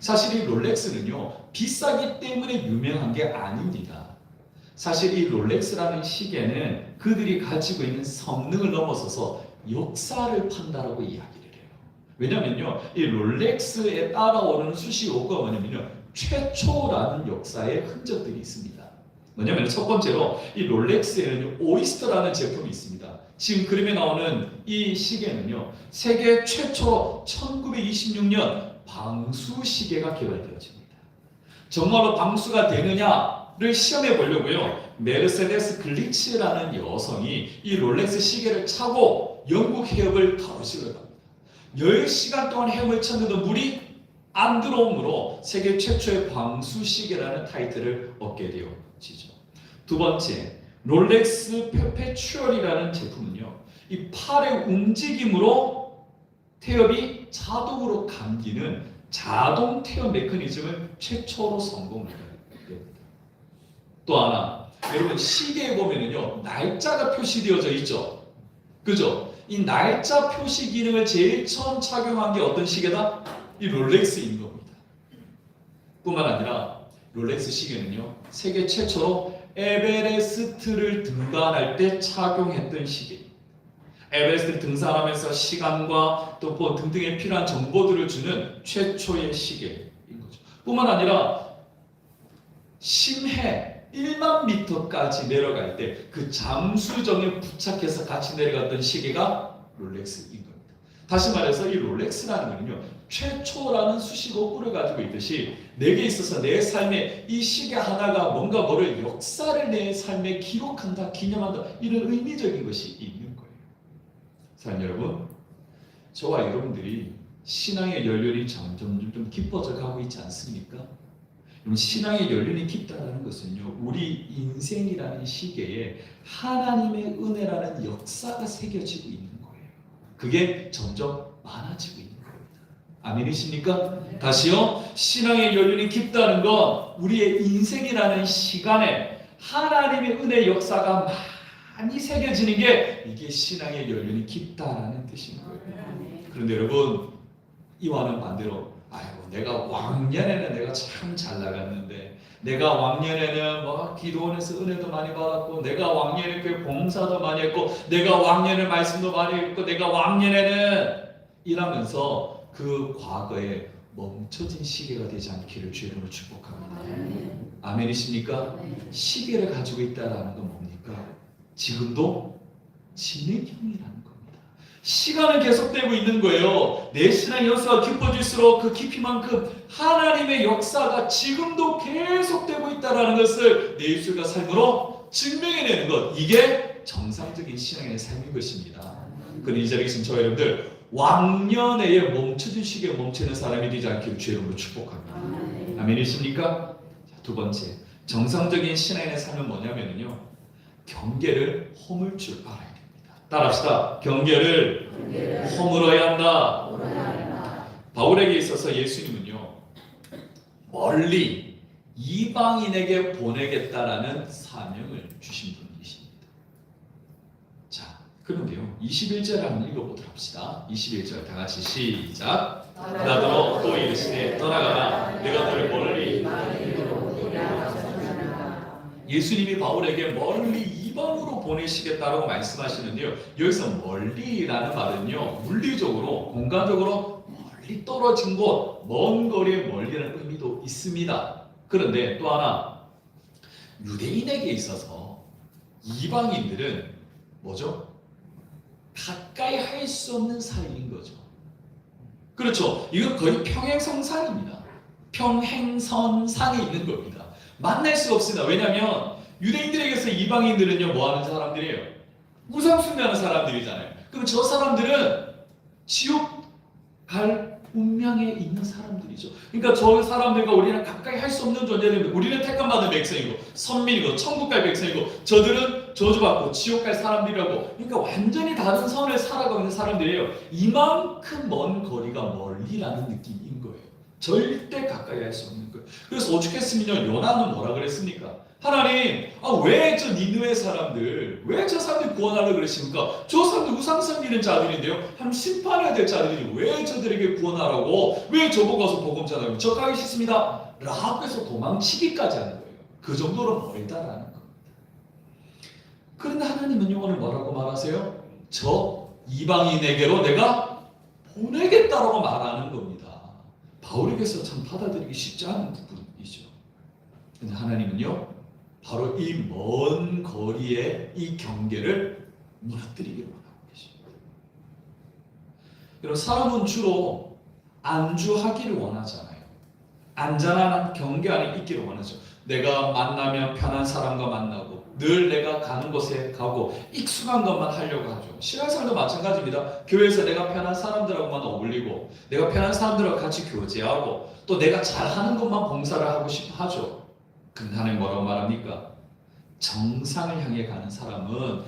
사실 이 롤렉스는요, 비싸기 때문에 유명한 게 아닙니다. 사실 이 롤렉스라는 시계는 그들이 가지고 있는 성능을 넘어서서 역사를 판다라고 이야기를 해요. 왜냐면요, 이 롤렉스에 따라오는 수식어가 뭐냐면요, 최초라는 역사의 흔적들이 있습니다. 뭐냐면 첫 번째로 이 롤렉스에는 오이스터라는 제품이 있습니다. 지금 그림에 나오는 이 시계는요, 세계 최초로 1926년 방수 시계가 개발되어집니다. 정말로 방수가 되느냐를 시험해 보려고요, 메르세데스 글리츠라는 여성이 이 롤렉스 시계를 차고 영국 해협을 가로질러 갑니다. 10시간 동안 헤엄을 쳤는데 물이 안 들어오므로 세계 최초의 방수 시계라는 타이틀을 얻게 되어지죠. 두 번째, 롤렉스 페페추얼이라는 제품은요, 이 팔의 움직임으로 태엽이 자동으로 감기는 자동 태엽 메커니즘을 최초로 성공을 합니다. 또 하나, 여러분 시계에 보면은요, 날짜가 표시되어져 있죠. 그죠? 이 날짜 표시 기능을 제일 처음 착용한 게 어떤 시계다? 이 롤렉스인 겁니다. 뿐만 아니라 롤렉스 시계는요, 세계 최초로 에베레스트를 등반할 때 착용했던 시계. 에베레스트를 등산하면서 시간과 또 뭐 등등에 필요한 정보들을 주는 최초의 시계인 거죠. 뿐만 아니라 심해 1만 미터까지 내려갈 때 그 잠수정에 부착해서 같이 내려갔던 시계가 롤렉스인 겁니다. 다시 말해서 이 롤렉스라는 것은요, 최초라는 수식어구를 가지고 있듯이 내게 있어서 내 삶에 이 시계 하나가 뭔가 뭐를 역사를 내 삶에 기록한다, 기념한다, 이런 의미적인 것이 있는 거예요. 사랑하는 여러분, 저와 여러분들이 신앙의 연륜이 점점 좀 깊어져 가고 있지 않습니까? 신앙의 연륜이 깊다는 것은요, 우리 인생이라는 시계에 하나님의 은혜라는 역사가 새겨지고 있는 거예요. 그게 점점 많아지고 있는 겁니다. 아멘이십니까? 다시요, 신앙의 연륜이 깊다는 건 우리의 인생이라는 시간에 하나님의 은혜 역사가 많이 새겨지는 게 이게 신앙의 연륜이 깊다라는 뜻인 거예요. 그런데 여러분, 이와는 반대로 내가 왕년에는 내가 참 잘 나갔는데, 내가 왕년에는 뭐 기도원에서 은혜도 많이 받았고, 내가 왕년에 그 봉사도 많이 했고, 내가 왕년에 말씀도 많이 했고, 내가 왕년에는 이러면서 그 과거에 멈춰진 시계가 되지 않기를 주의 이름으로 축복합니다. 아멘이십니까? 시계를 가지고 있다는 건 뭡니까? 지금도 진행형이라는 겁니다. 시간은 계속되고 있는 거예요. 내 신앙의 역사가 깊어질수록 그 깊이만큼 하나님의 역사가 지금도 계속되고 있다는 것을 내 입술과 삶으로 증명해내는 것, 이게 정상적인 신앙의 삶인 것입니다. 그런데 이 자리에 계신 저와 여러분들, 왕년에 멈춰진 시기에 멈추는 사람이 되지 않기를 주의 이름으로 축복합니다. 아멘이십니까? 두 번째, 정상적인 신앙의 삶은 뭐냐면요, 경계를 허물 줄 알아야 됩니다. 따라합시다. 경계를 허물어야 한다. 바울에게 있어서 예수님은요, 멀리 이방인에게 보내겠다라는 사명을 주신 분이십니다. 자, 그런데요, 21절 한번 읽어보도록 합시다. 21절 다 같이 시작. 나더러 또 이르시되 떠나가라, 내가 너를 멀리. 예수님이 바울에게 멀리 이방으로 보내시겠다라고 말씀하시는데요, 여기서 멀리라는 말은요, 물리적으로 공간적으로 멀리 떨어진 곳, 먼 거리의 멀리라는 의미도 있습니다. 그런데 또 하나, 유대인에게 있어서 이방인들은 뭐죠? 가까이 할 수 없는 사이인 거죠. 그렇죠. 이건 거의 평행선상입니다. 평행선상에 있는 겁니다. 만날 수가 없습니다. 왜냐하면 유대인들에게서 이방인들은요, 뭐 하는 사람들이에요? 우상숭배하는 사람들이잖아요. 그럼 저 사람들은 지옥 갈 운명에 있는 사람들이죠. 그러니까 저 사람들과 우리는 가까이 할 수 없는 존재들입니다. 우리는 택함받은 백성이고 선민이고 천국 갈 백성이고, 저들은 저주받고 지옥 갈 사람들이라고, 그러니까 완전히 다른 선을 살아가고 있는 사람들이에요. 이만큼 먼 거리가 멀리라는 느낌인 거예요. 절대 가까이 할 수 없는 거예요. 그래서 오죽했으면요, 요나는 뭐라 그랬습니까? 하나님, 왜 저 니느웨 사람들, 왜 저 사람들 구원하려고 그러십니까? 저 사람들 우상 섬기는 자들인데요, 하나님 심판해야 될 자들이 왜 저들에게 구원하라고, 왜 저보고 가서 복음 전하라고, 저 가기 싫습니다 라고 해서 도망치기까지 하는 거예요. 그 정도로 멀다라는 겁니다. 그런데 하나님은요, 오늘 뭐라고 말하세요? 저 이방인에게로 내가 보내겠다라고 말하는 겁니다. 바울에게서 참 받아들이기 쉽지 않은 부분이죠. 근데 하나님은요, 바로 이 먼 거리의 이 경계를 무너뜨리기를 원하고 계십니다. 여러분, 사람은 주로 안주하기를 원하잖아요. 안전한 경계 안에 있기를 원하죠. 내가 만나면 편한 사람과 만나고 늘 내가 가는 곳에 가고 익숙한 것만 하려고 하죠. 신앙생활도 마찬가지입니다. 교회에서 내가 편한 사람들하고만 어울리고 내가 편한 사람들하고 같이 교제하고 또 내가 잘하는 것만 봉사를 하고 싶어 하죠. 근데 하나님 뭐라고 말합니까? 정상을 향해 가는 사람은,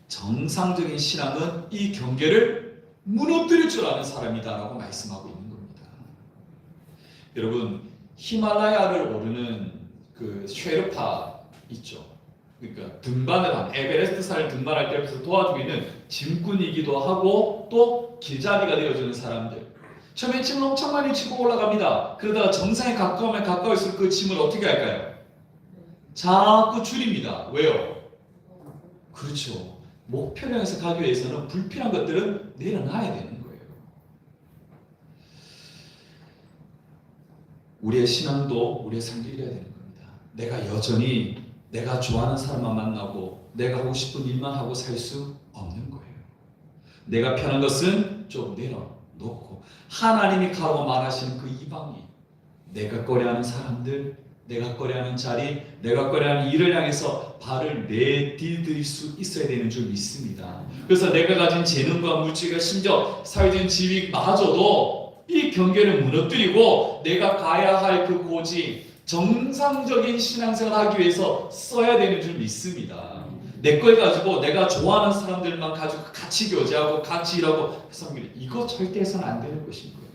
정상적인 신앙은 이 경계를 무너뜨릴 줄 아는 사람이다라고 말씀하고 있는 겁니다. 여러분, 히말라야를 오르는 그 쉐르파 있죠. 그러니까 등반을 한 에베레스트 산을 등반할 때부터 도와주고 있는 짐꾼이기도 하고 또 길잡이가 되어주는 사람들. 처음에 짐을 엄청 많이 지고 올라갑니다. 그러다가 정상에 가까우면 가까울수록 그 짐을 어떻게 할까요? 자꾸 줄입니다. 왜요? 그렇죠. 목표를 향해서 가기 위해서는 불필요한 것들은 내려놔야 되는 거예요. 우리의 신앙도 우리의 삶도 이래야 되는 겁니다. 내가 여전히 내가 좋아하는 사람만 만나고 내가 하고 싶은 일만 하고 살 수 없는 거예요. 내가 편한 것은 좀 내려놓고 하나님이 가라고 말하시는 그 이방인, 내가 꺼려하는 사람들, 내가 꺼려하는 자리, 내가 꺼려하는 일을 향해서 발을 내디딜 수 있어야 되는 줄 믿습니다. 그래서 내가 가진 재능과 물질과 심지어 사회적인 지위마저도 이 경계를 무너뜨리고 내가 가야 할 그 고지, 정상적인 신앙생활을 하기 위해서 써야 되는 줄 믿습니다. 내 걸 가지고 내가 좋아하는 사람들만 가지고 같이 교제하고 같이 일하고 해서 이거 절대 해서는 안 되는 것인 거예요.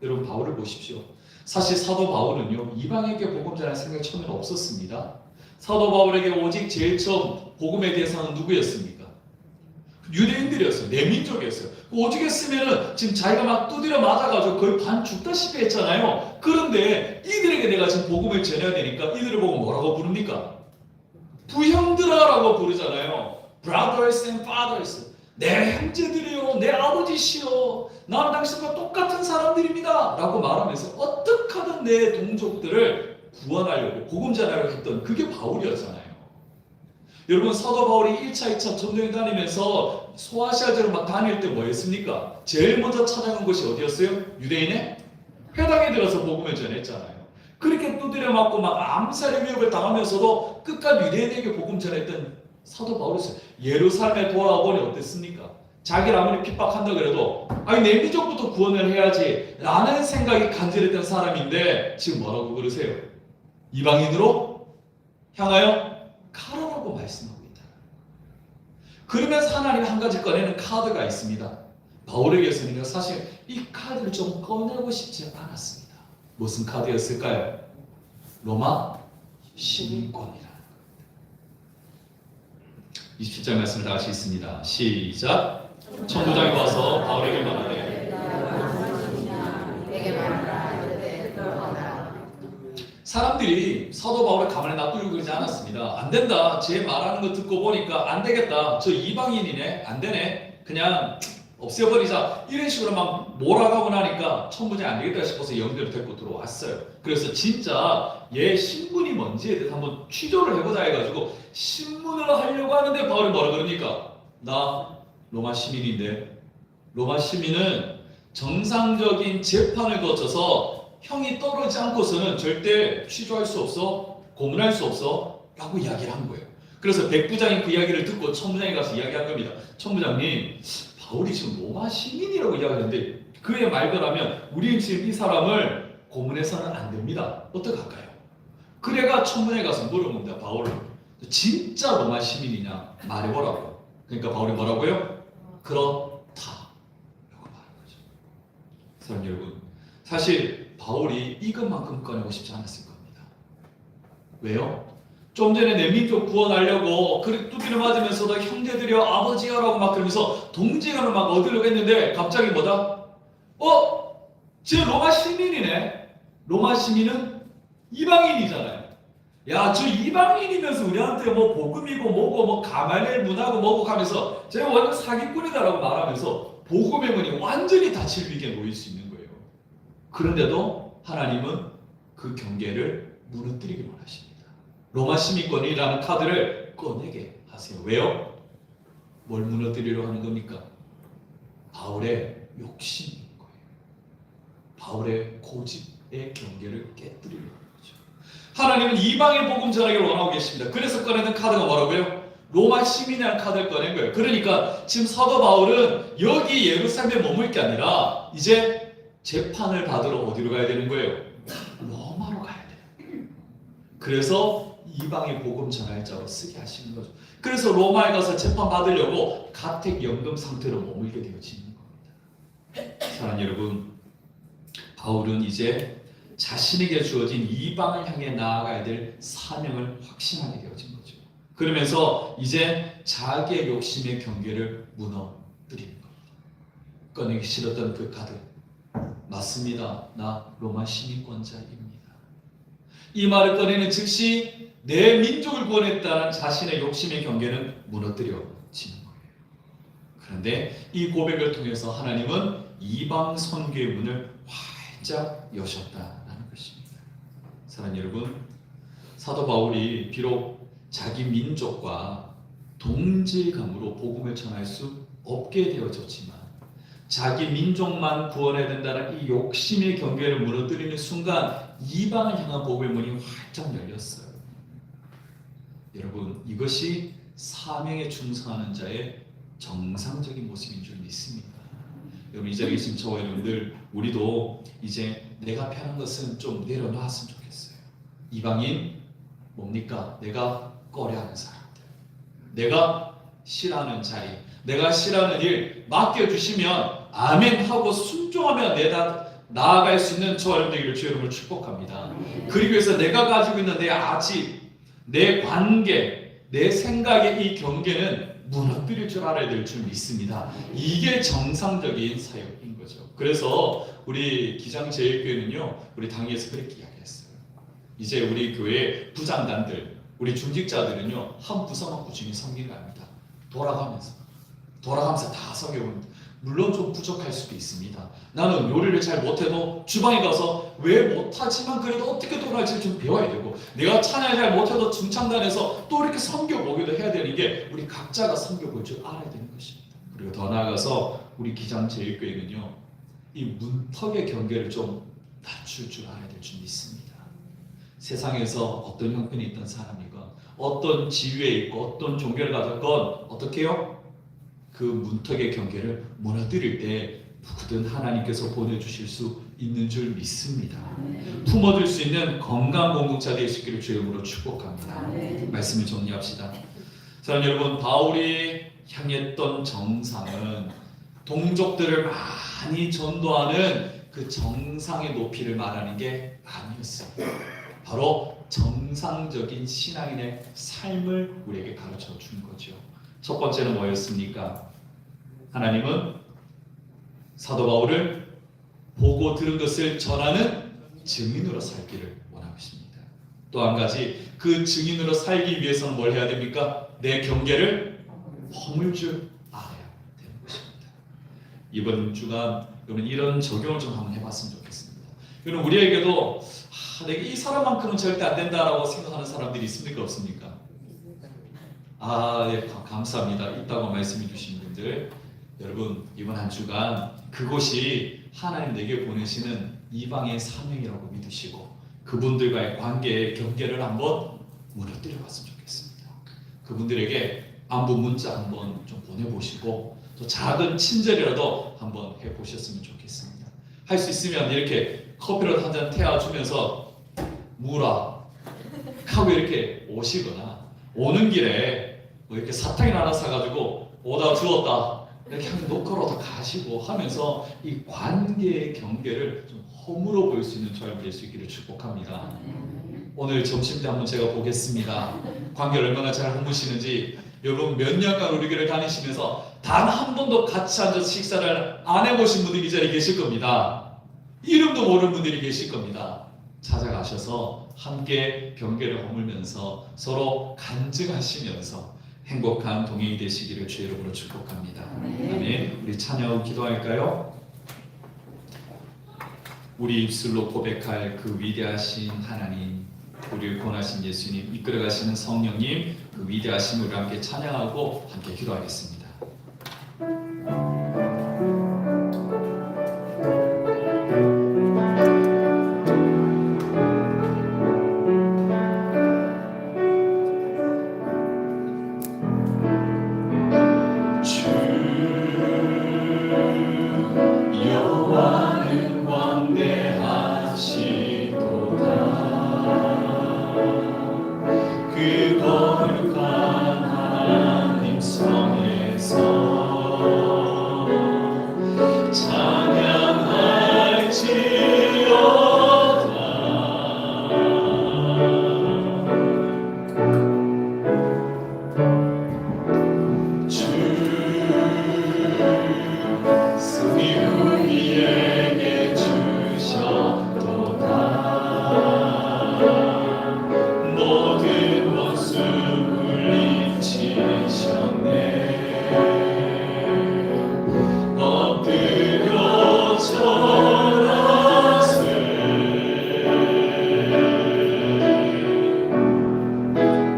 여러분, 바울을 보십시오. 사실 사도 바울은요, 이방에게 복음 전할 생각이 처음에는 없었습니다. 사도 바울에게 오직 제일 처음 복음에 대해서는 누구였습니까? 유대인들이었어요. 내 민족이었어요. 오죽 했으면은 지금 자기가 막 두드려 맞아가지고 거의 반 죽다시피 했잖아요. 그런데 이들에게 내가 지금 복음을 전해야 되니까 이들을 보고 뭐라고 부릅니까? 부형들아라고 부르잖아요. Brothers and fathers. 내 형제들이요, 내 아버지시요, 나는 당신과 똑같은 사람들입니다 라고 말하면서 어떻게 하든 내 동족들을 구원하려고 복음 전하려고 했던 그게 바울이었잖아요. 여러분, 사도 바울이 1차, 2차 전도행 다니면서 소아시아제로 막 다닐 때 뭐 했습니까? 제일 먼저 찾아간 곳이 어디였어요? 유대인의 회당에 들어서 복음을 전했잖아요. 그렇게 두드려 맞고 막 암살의 위협을 당하면서도 끝까지 유대인에게 복음 전했던 사도 바울이었어요. 예루살렘에 돌아오니 어땠습니까? 자기를 아무리 핍박한다 그래도 내 민족부터 구원을 해야지 라는 생각이 간절했던 사람인데 지금 뭐라고 그러세요? 이방인으로 향하여 가라라고 말씀하고 있다. 그러면서 하나님이 한 가지 꺼내는 카드가 있습니다. 바울에게서는 사실 이 카드를 좀 꺼내고 싶지 않았습니다. 무슨 카드였을까요? 로마 시민권이라는 겁니다. 27절 말씀을 다 같이 읽습니다. 시작. 천부장이 와서 바울에게 말하되 사람들이 사도 바울을 가만히 놔두려고 그러지 않았습니다. 안 된다. 제 말하는 거 듣고 보니까 안 되겠다. 저 이방인이네. 안 되네. 그냥 없애버리자. 이런 식으로 막 몰아가고 나니까 천부장이 안 되겠다 싶어서 영들을 데리고 들어왔어요. 그래서 진짜 얘 신분이 뭔지에 대해서 한번 취조를 해보자 해가지고 신문을 하려고 하는데 바울이 뭐라 그러니까? 나 로마 시민인데, 로마 시민은 정상적인 재판을 거쳐서 형이 떨어지지 않고서는 절대 취조할 수 없어, 고문할 수 없어 라고 이야기를 한 거예요. 그래서 백부장이 그 이야기를 듣고 천부장이 가서 이야기한 겁니다. 천부장님, 바울이 지금 로마 시민이라고 이야기하는데 그의 말대로라면 우리는 지금 이 사람을 고문해서는 안 됩니다. 어떡할까요? 그래가 천문에 가서 물어봅니다. 바울을. 진짜 로마 시민이냐 말해보라고. 그러니까 바울이 뭐라고요? 그렇다 라고 말한 거죠. 사랑 여러분, 사실 바울이 이것만큼 꺼내고 싶지 않았을 겁니다. 왜요? 좀 전에 내 민족 구원하려고 그렇게 두드려 맞으면서도 형제들이여 아버지여라고 막 그러면서 동지감을 막 얻으려고 했는데 갑자기 뭐다? 쟤 로마 시민이네. 로마 시민은 이방인이잖아요. 야, 저 이방인이면서 우리한테 뭐 복음이고 뭐고 뭐 가말리엘 문화고 뭐고 하면서 제가 완전 사기꾼이다라고 말하면서 복음의 문이 완전히 닫힐 위기에 놓일 수 있는 거예요. 그런데도 하나님은 그 경계를 무너뜨리기만 하십니다. 로마 시민권이라는 카드를 꺼내게 하세요. 왜요? 뭘 무너뜨리려고 하는 겁니까? 바울의 욕심인 거예요. 바울의 고집의 경계를 깨뜨리려고 하는 거죠. 하나님은 이방인 복음 전하기를 원하고 계십니다. 그래서 꺼내는 카드가 뭐라고요? 로마 시민이라는 카드를 꺼낸 거예요. 그러니까 지금 사도 바울은 여기 예루살렘에 머물 게 아니라 이제 재판을 받으러 어디로 가야 되는 거예요? 로마로 가야 돼요. 그래서 이방의 복음 전할자로 쓰게 하시는 거죠. 그래서 로마에 가서 재판 받으려고 가택연금 상태로 머물게 되어지는 겁니다. 사랑하는 여러분, 바울은 이제 자신에게 주어진 이방을 향해 나아가야 될 사명을 확신하게 되어진 거죠. 그러면서 이제 자기의 욕심의 경계를 무너뜨리는 겁니다. 꺼내기 싫었던 그 카드, 맞습니다. 나 로마 시민권자입니다. 이 말을 꺼내는 즉시 내 민족을 구원했다는 자신의 욕심의 경계는 무너뜨려지는 거예요. 그런데 이 고백을 통해서 하나님은 이방 선교의 문을 활짝 여셨다라는 것입니다. 사랑하는 여러분, 사도 바울이 비록 자기 민족과 동질감으로 복음을 전할 수 없게 되어졌지만 자기 민족만 구원해야 된다는 이 욕심의 경계를 무너뜨리는 순간 이방을 향한 복음의 문이 활짝 열렸어요. 여러분, 이것이 사명에 충성하는 자의 정상적인 모습인 줄 믿습니다. 여러분, 이 자리에 계신 저와 여러분들, 우리도 이제 내가 편한 것은 좀 내려놨으면 좋겠어요. 이방인 뭡니까? 내가 꺼려하는 사람들, 내가 싫어하는 자리, 내가 싫어하는 일 맡겨주시면 아멘 하고 순종하며 내다 나아갈 수 있는 저와 여러분들에게 주 여러분을 축복합니다. 그리고 해서 내가 가지고 있는 내 아집, 내 관계, 내 생각의 이 경계는 무너뜨릴 줄 알아야 될 줄 믿습니다. 이게 정상적인 사역인 거죠. 그래서 우리 기장제일교회는요, 우리 당회에서 그렇게 이야기했어요. 이제 우리 교회 부장단들, 우리 중직자들은요, 한 부서만 꾸준히 섬기는 겁니다. 돌아가면서 다 섬겨봅니다. 물론 좀 부족할 수도 있습니다. 나는 요리를 잘 못해도 주방에 가서 왜 못하지만 그래도 어떻게 돌아갈지 좀 배워야 되고, 내가 찬양을 잘 못해도 중창단에서 또 이렇게 섬겨보기도 해야 되는 게 우리 각자가 섬겨볼 줄 알아야 되는 것입니다. 그리고 더 나아가서 우리 기장제일교회는요, 이 문턱의 경계를 좀 낮출 줄 알아야 될 줄 믿습니다. 세상에서 어떤 형편이 있던 사람이건 어떤 지위에 있고 어떤 종교를 가졌건 어떻게 해요? 그 문턱의 경계를 무너뜨릴 때 누구든 하나님께서 보내주실 수 있는 줄 믿습니다. 품어줄 수 있는 건강 공동체 되시기를 주의 이름으로 축복합니다. 말씀을 정리합시다. 사랑하는 여러분, 바울이 향했던 정상은 동족들을 많이 전도하는 그 정상의 높이를 말하는 게 아니었어요. 바로 정상적인 신앙인의 삶을 우리에게 가르쳐 준 거죠. 첫 번째는 뭐였습니까? 하나님은 사도 바울을 보고 들은 것을 전하는 증인으로 살기를 원하고 있습니다. 또 한 가지, 그 증인으로 살기 위해서는 뭘 해야 됩니까? 내 경계를 허물 줄 알아야 되는 것입니다. 이번 주간 여러분 이런 적용을 좀 한번 해봤으면 좋겠습니다. 여러분, 우리에게도 내가 이 사람만큼은 절대 안 된다라고 생각하는 사람들이 있습니까? 없습니까? 네, 감사합니다. 있다고 말씀해 주신 분들, 여러분 이번 한 주간 그곳이 하나님 내게 보내시는 이방의 사명이라고 믿으시고 그분들과의 관계의 경계를 한번 무너뜨려 봤으면 좋겠습니다. 그분들에게 안부 문자 한번 좀 보내보시고 또 작은 친절이라도 한번 해보셨으면 좋겠습니다. 할 수 있으면 이렇게 커피를 한 잔 태워주면서 무라 하고 이렇게 오시거나, 오는 길에 뭐 이렇게 사탕이나 하나 사가지고 오다 주었다 이렇게 하면 노크로 가시고 하면서 이 관계의 경계를 좀 허물어 볼 수 있는 저녁 될 수 있기를 축복합니다. 오늘 점심 때 한번 제가 보겠습니다. 관계를 얼마나 잘 허무시는지. 여러분 몇 년간 우리 교회를 다니시면서 단 한 번도 같이 앉아서 식사를 안 해보신 분들이 이 자리에 계실 겁니다. 이름도 모르는 분들이 계실 겁니다. 찾아가셔서 함께 경계를 허물면서 서로 간증하시면서 행복한 동행이 되시기를 주의 이름으로 축복합니다. 아멘. 우리 찬양하고 기도할까요? 우리 입술로 고백할 그 위대하신 하나님, 우리를 구원하신 예수님, 이끌어가시는 성령님, 그 위대하신 우리 함께 찬양하고 함께 기도하겠습니다. 여호와는 광대하시도다. 그 거룩한 하나님 성에서 찬양할지어다. 주 승리 우리에게 주셨도다. 모든 원수 물리치셨네. 엎드려 절하세.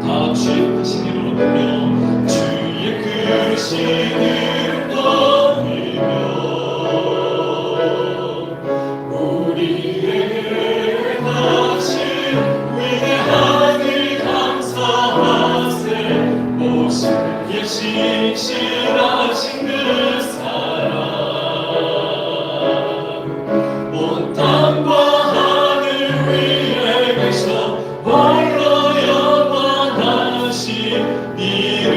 다 주의 크신 이름으로 부르며 주의 크신 이름 높이며 우리에게 하신 위대한 일 감사하세. 오신 계신 신하신 그 사랑 온 땅과 하늘 위에 계셔 홀로 영원하신 이름.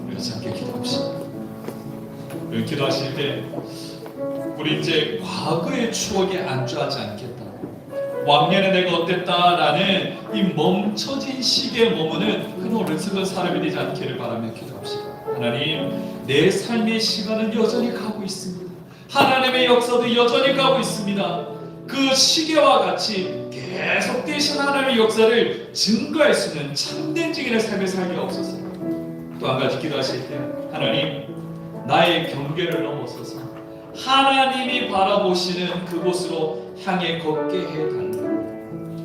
우리가 함께 기도합시다. 우리 기도하실 때 우리 이제 과거의 추억에 안주하지 않겠다. 왕년에 내가 어땠다라는 이 멈춰진 시기에 머무는 그런 어리석은 사람이 되지 않기를 바라며 기도합시다. 하나님, 내 삶의 시간은 여전히 가고 있습니다. 하나님의 역사도 여전히 가고 있습니다. 그 시계와 같이 계속되신 하나님의 역사를 증거할 수 있는 참된 증인의 삶을 살게 없어서. 또 한 가지 기도하실 때 하나님, 나의 경계를 넘어서서 하나님이 바라보시는 그곳으로 향해 걷게 해달라.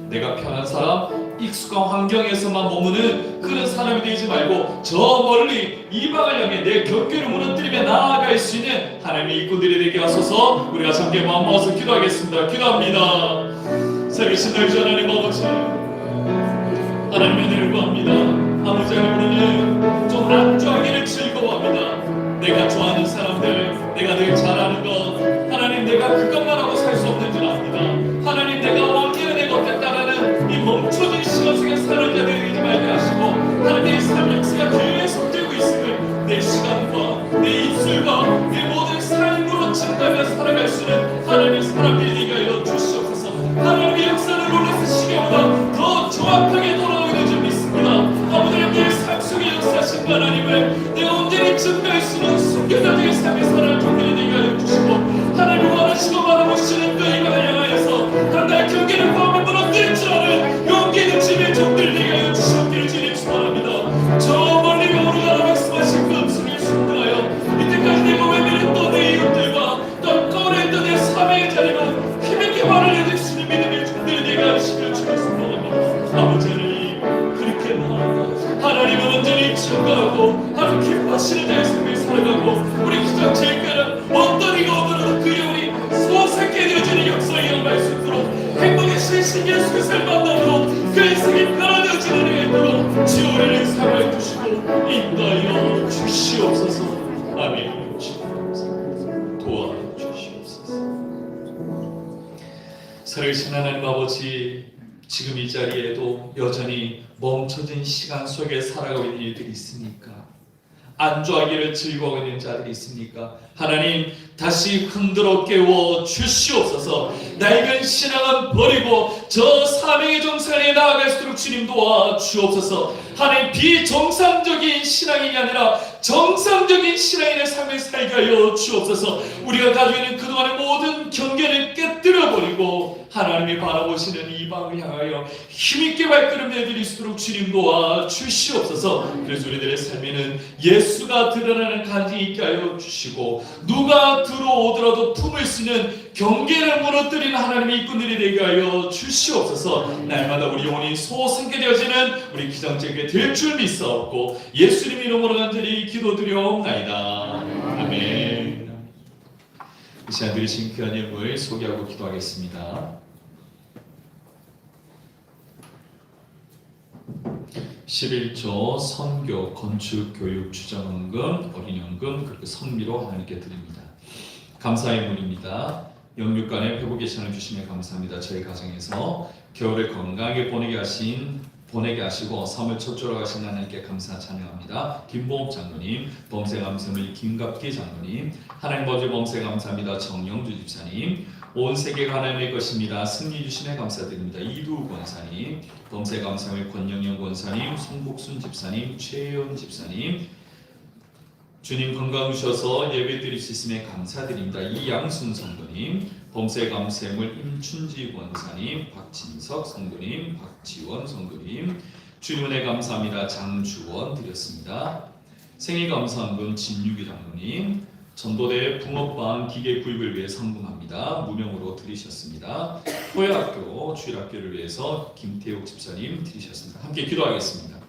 내가 편한 사람, 익숙한 환경에서만 머무는 그런 사람이 되지 말고 저 멀리 이방을 향해 내 경계를 무너뜨리며 나아갈 수 있는 하나님의 일꾼들이 되게 하소서. 우리가 함께 마음 모아서 기도하겠습니다. 기도합니다. 살아계신 날 하나님 아버지, 하나님의 은혜를 구합니다. 아버지 하나님은 좀 안주하기를 즐거워합니다. 내가 좋아하는 사람들, 내가 늘 잘하는 것, 하나님 내가 그것만 하고 살 수 없는 줄 압니다. 하나님 내가 왕년에 내가 어땠다라는 이 멈춰진 시간 속에 사는 자들이 되지 말게 하시고, 하나님의 삶의 역사가 계속되고 있음을 내 시간과 내 입술과 내 모든 삶으로 증가하며 살아갈 수 있는 하나님의 사람들이 되게 하여 주시옵소서. 하나님의 역사를 놀라서 시계보다 더 정확하게 돌아오게 줄 믿습니다. 아버지 하나님의 삶 속에 역사하신 하나님을 내가 온전히 증거할 수 있는 순교자들의 삶의 살아갈 종들이 되게 하여 주시고, 하나님 원하시고 바라보시는 그 이방을 향하여서 하나님의 경계를 포함해 무너뜨릴 줄 아는 용기 있는 집의 종들이 되게 하여 주시옵기를 주님 축원합니다. 저 멀리 오르가라 말씀하신 그 음성을 순종하여 이때까지 내가 외면했던 내 이웃들과 또 꺼냈던 내 사명의 자리만 힘있게 말을 해줄 수 있는 믿음의 종들이 되게 하시기를 주님 축원합니다. 아버지 하나님, 그렇게 나아가 하나님은 온전히 증거하고 하나님 기뻐하시는 자의 삶을 살아가고, 우리 기적 제일가는 어떤 이가 오더라도 그 영혼이 소생케 되어지는 역사에 영할 수 있도록, 행복의 신신 예수를 만남으로 그 인생이 변화되어지는 일이 있도록 지원을 사랑해 주시고 인도하여 주시옵소서. 아멘. 도와주시옵소서. 살아계신 하나님 아버지, 지금 이 자리에도 여전히 멈춰진 시간 속에 살아가고 있는 일들이 있습니까? 안주하기를 즐거워하고 있는 자들이 있습니까? 하나님 다시 흔들어 깨워 주시옵소서. 낡은 신앙은 버리고 저 사명의 정상에 나아갈 수 있도록 주님 도와 주옵소서. 하나님 비정상적인 신앙인이 아니라 정상적인 신앙인의 삶을 살게 하여 주옵소서. 우리가 가지고 있는 그동안의 모든 경계를 깨뜨려버리고 하나님이 바라보시는 이 방을 향하여 힘있게 발걸음 내드릴 수 있도록 주님 도와 주시옵소서. 그래서 우리들의 삶에는 예수가 드러나는 간증이 있게 하여 주시고 누가 들어오더라도 품을 수 있는 경계를 무너뜨리는 하나님의 일꾼들이 되게 하여 주시옵소서. 날마다 우리 영혼이 소생계되어지는 우리 기장제게 될 줄 믿사옵고 예수님 이름으로 간절히 기도드려옵나이다. 아멘. 이 시간 드리신 귀한 예물 소개하고 기도하겠습니다. 11조 선교, 건축, 교육, 주정헌금, 어린연금 그리고 성미로 하나님께 드립니다. 감사의 문입니다. 영육간의 회복의 시간을 주시며 감사합니다. 저희 가정에서 겨울을 건강하게 보내게 하시고 삶을 척조로 가신 하나님께 감사 찬양합니다. 김보업 장로님, 범세감사물 김갑기 장로님, 하나님 아버지 범세 감사합니다. 정영주 집사님, 온 세계가 하나님의 것입니다. 승리 주심에 감사드립니다. 이두 권사님, 범세 감사물 권영영 권사님, 송복순 집사님, 최혜원 집사님, 주님 건강 주셔서 예배 드릴 수 있음에 감사드립니다. 이양순 성도님, 범세 감사물 임춘지 권사님, 박진석 성도님, 박지원 성도님, 주님 은혜 감사합니다. 장주원 드렸습니다. 생일 감사한분 진유기 장로님, 전도대 붕어빵 기계 구입을 위해 성금합니다. 무명으로 드리셨습니다. 토요학교 주일학교를 위해서 김태욱 집사님 드리셨습니다. 함께 기도하겠습니다.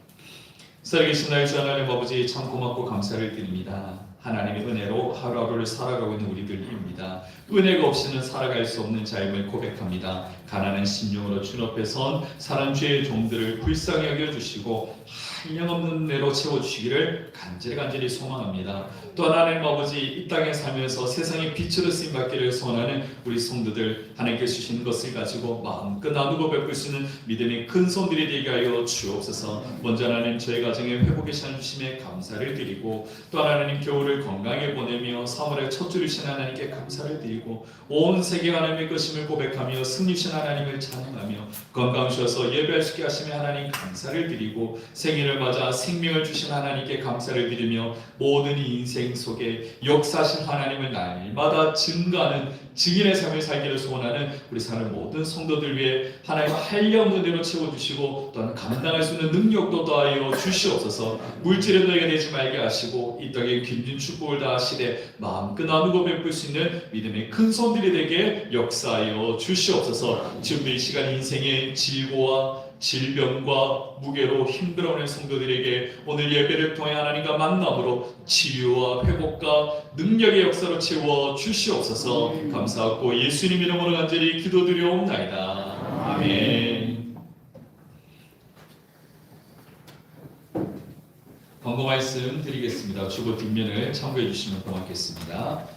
살아계신 나의 주 하나님 아버지 참 고맙고 감사를 드립니다. 하나님의 은혜로 하루하루를 살아가고 있는 우리들입니다. 은혜가 없이는 살아갈 수 없는 자임을 고백합니다. 가난한 심령으로 주님 앞에 선 사랑 주의 종들을 불쌍히 여겨주시고 한량없는 은혜로 채워주시기를 간절히 소망합니다. 또 하나님 아버지 이 땅에 살면서 세상의 빛으로 쓰임받기를 소원하는 우리 성도들 하나님께 주신 것을 가지고 마음껏 나누고 베풀 수 있는 믿음의 큰 손들이 되게 하여 주옵소서. 먼저 하나님 저희 가정에 회복의 시간 주심에 감사를 드리고 또 하나님 겨울을 건강하게 보내며 3월에 첫 주를 신 하나님께 감사를 드리고 온 세계가 하나님의 것임을 고백하며 승리신 하나님을 찬양하며 건강 주셔서 예배할 수 있게 하시며 하나님 감사를 드리고 생일을 맞아 생명을 주신 하나님께 감사를 드리며 모든 인생 속에 역사하신 하나님을 날마다 증거하는 증인의 삶을 살기를 소원하는 우리 사는 모든 성도들 위해 하나님 한량없는 대로 채워주시고 또한 감당할 수 있는 능력도 더하여 주시옵소서. 물질에 너희가 되지 말게 하시고 이 땅에 길진 축복을 다하시되 마음껏 나누고 베풀 수 있는 믿음의 큰 손들이 되게 역사하여 주시옵소서. 지금 이 시간 인생의 질고와 질병과 무게로 힘들어하는 성도들에게 오늘 예배를 통해 하나님과 만남으로 치유와 회복과 능력의 역사로 채워 주시옵소서. 감사하고 예수님 이름으로 간절히 기도드려옵나이다. 아멘. 광고 말씀 드리겠습니다. 주보 뒷면을 참고해 주시면 고맙겠습니다.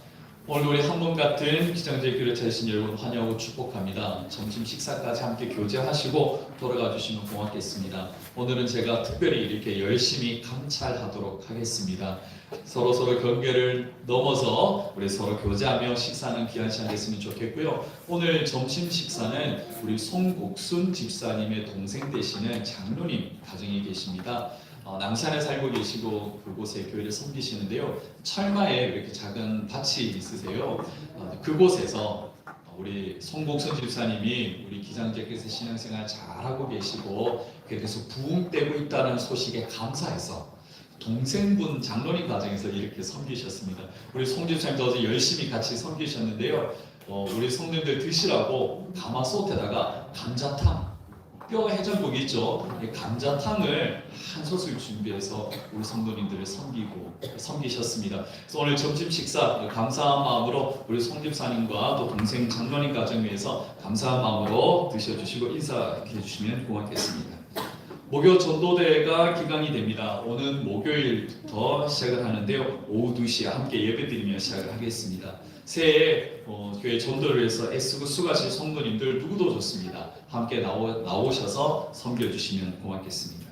오늘 우리 한 번 같은 기장제 교회 찾으신 여러분 환영하고 축복합니다. 점심 식사까지 함께 교제하시고 돌아가 주시면 고맙겠습니다. 오늘은 제가 특별히 이렇게 열심히 감찰하도록 하겠습니다. 서로 경계를 넘어서 우리 서로 교제하며 식사하는 귀한 시간 됐으면 좋겠고요. 오늘 점심 식사는 우리 송복순 집사님의 동생 되시는 장로님 가정에 계십니다. 남산에 살고 계시고 그곳에 교회를 섬기시는데요. 철마에 이렇게 작은 밭이 있으세요. 그곳에서 우리 송복순 집사님이 우리 기장제께서 신앙생활 잘하고 계시고 계속 부흥되고 있다는 소식에 감사해서 동생분 장로님 가정에서 이렇게 섬기셨습니다. 우리 송 집사님도 어제 열심히 같이 섬기셨는데요. 우리 성도님들 드시라고 가마솥에다가 감자탕 뼈 해장국이 있죠. 감자탕을 한 솥을 준비해서 우리 성도님들을 섬기셨습니다. 그래서 오늘 점심 식사 감사한 마음으로 우리 송 집사님과 또 동생 장로님 가정 위해서 감사한 마음으로 드셔주시고 인사해 주시면 고맙겠습니다. 목요 전도대회가 기간이 됩니다. 오는 목요일부터 시작을 하는데요. 오후 2시에 함께 예배드리며 시작을 하겠습니다. 새해 교회 전도를 위해서 애쓰고 수고하실 성도님들 누구도 좋습니다. 함께 나오셔서 섬겨주시면 고맙겠습니다.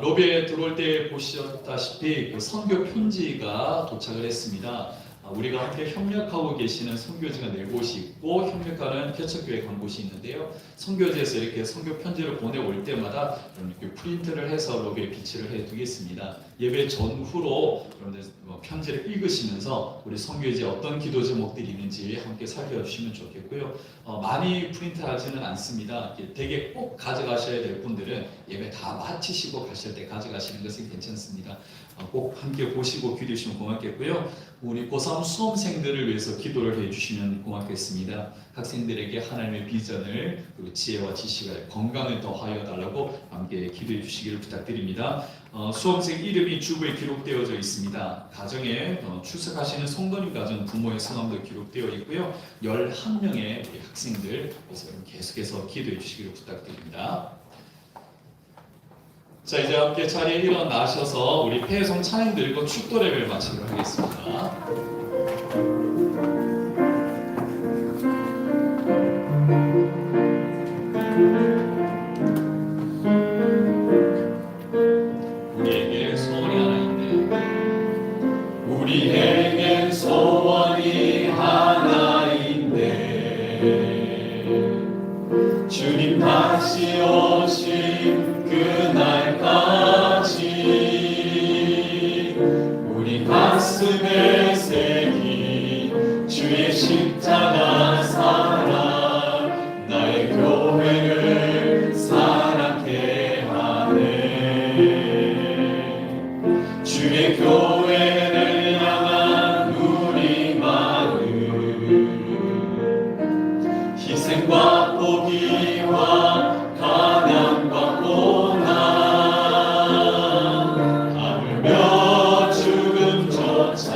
로비에 들어올 때 보셨다시피 그 선교 편지가 도착을 했습니다. 우리가 함께 협력하고 계시는 선교지가 4곳이 있고 협력하는 개척교회 간 곳이 있는데요. 선교지에서 이렇게 선교 편지를 보내올 때마다 이렇게 프린트를 해서 로비에 비치를 해두겠습니다. 예배 전후로 여러분들 편지를 읽으시면서 우리 선교지에 어떤 기도 제목들이 있는지 함께 살펴주시면 좋겠고요. 많이 프린트하지는 않습니다. 되게 꼭 가져가셔야 될 분들은 예배 다 마치시고 가실 때 가져가시는 것은 괜찮습니다. 꼭 함께 보시고 기도해주시면 고맙겠고요. 우리 고3 수험생들을 위해서 기도를 해주시면 고맙겠습니다. 학생들에게 하나님의 비전을 그리고 지혜와 지식을 건강을 더하여 달라고 함께 기도해 주시기를 부탁드립니다. 수험생 이름이 주부에 기록되어져 있습니다. 가정에 출석하시는 성도님 가정 부모의 성함도 기록되어 있고요. 11명의 우리 학생들 계속해서 기도해 주시기를 부탁드립니다. 자, 이제 함께 자리에 일어나셔서 우리 폐성 찬양 드리고 축도 예배를 마치도록 하겠습니다. 우리에게 소원이 하나 있네. 우리에게 소원이 하나 있네. 주님 다시 오신 그날까지 우리 가슴에 새긴 주의 십자가 사랑 나의 교회를 사랑케 하네. 주의 교회를 향한 우리 마음 희생과 포기와 가난과 고난 하물며 죽음조차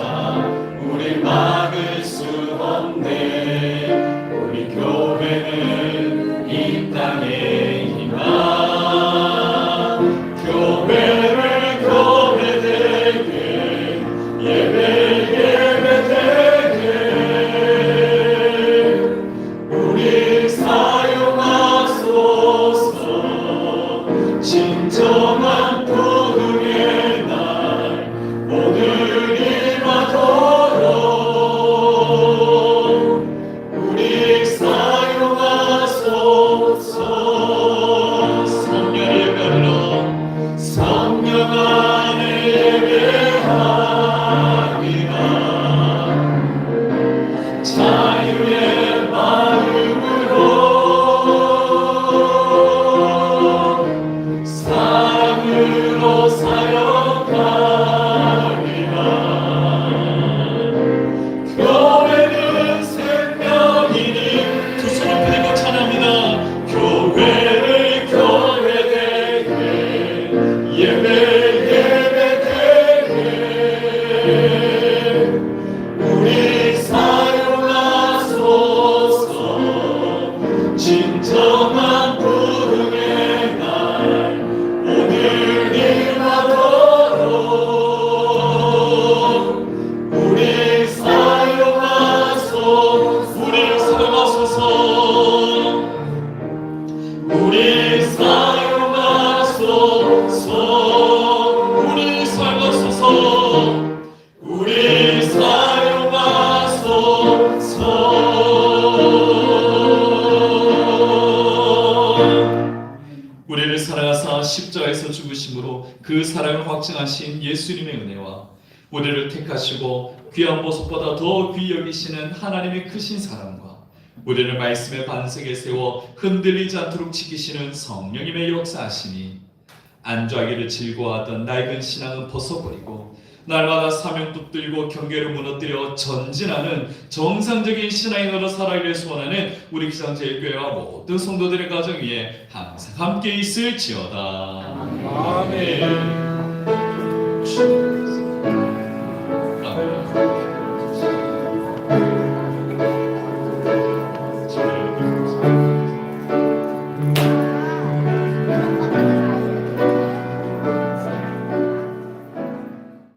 우릴 막을 수 없네. 우리 교회는 이 땅의 희망 교회를 교회되게 예배되게 우리 사용하소서. 진정한 부흥의 날 오늘이 와도록 우리 사용하소서. 성령 예배로 성령 안에 예배하리라. 자유의 마음으로 사랑으로 사역하리라. 교회는 생명이니 두 손을 들고 찬양합니다. 교회를 교회되게 예배되게 우리 사용하소서. 진정한 부흥의 날 오늘이 와도록 우리 사용하소서. 우리를 사용하소서. 우리 사용하소서. 우리 사용하소서. 우리 사용하소서. 우리를 사랑하사 십자가에서 죽으심으로 그 사랑을 확증하신 예수님의 은혜와 우리를 택하시고 귀한 보석보다 더 귀히 여기시는 하나님의 크신 사랑과 우리를 말씀의 반석에 세워 흔들리지 않도록 지키시는 성령님의 역사하시니 안주하기를 즐거워하던 낡은 신앙은 벗어버리고 날마다 사명 붙들고 경계를 무너뜨려 전진하는 정상적인 신앙인으로 살아가기를 소원하는 우리 기상제일교회와 모든 성도들의 가정 위에 항상 함께 있을지어다. 아멘.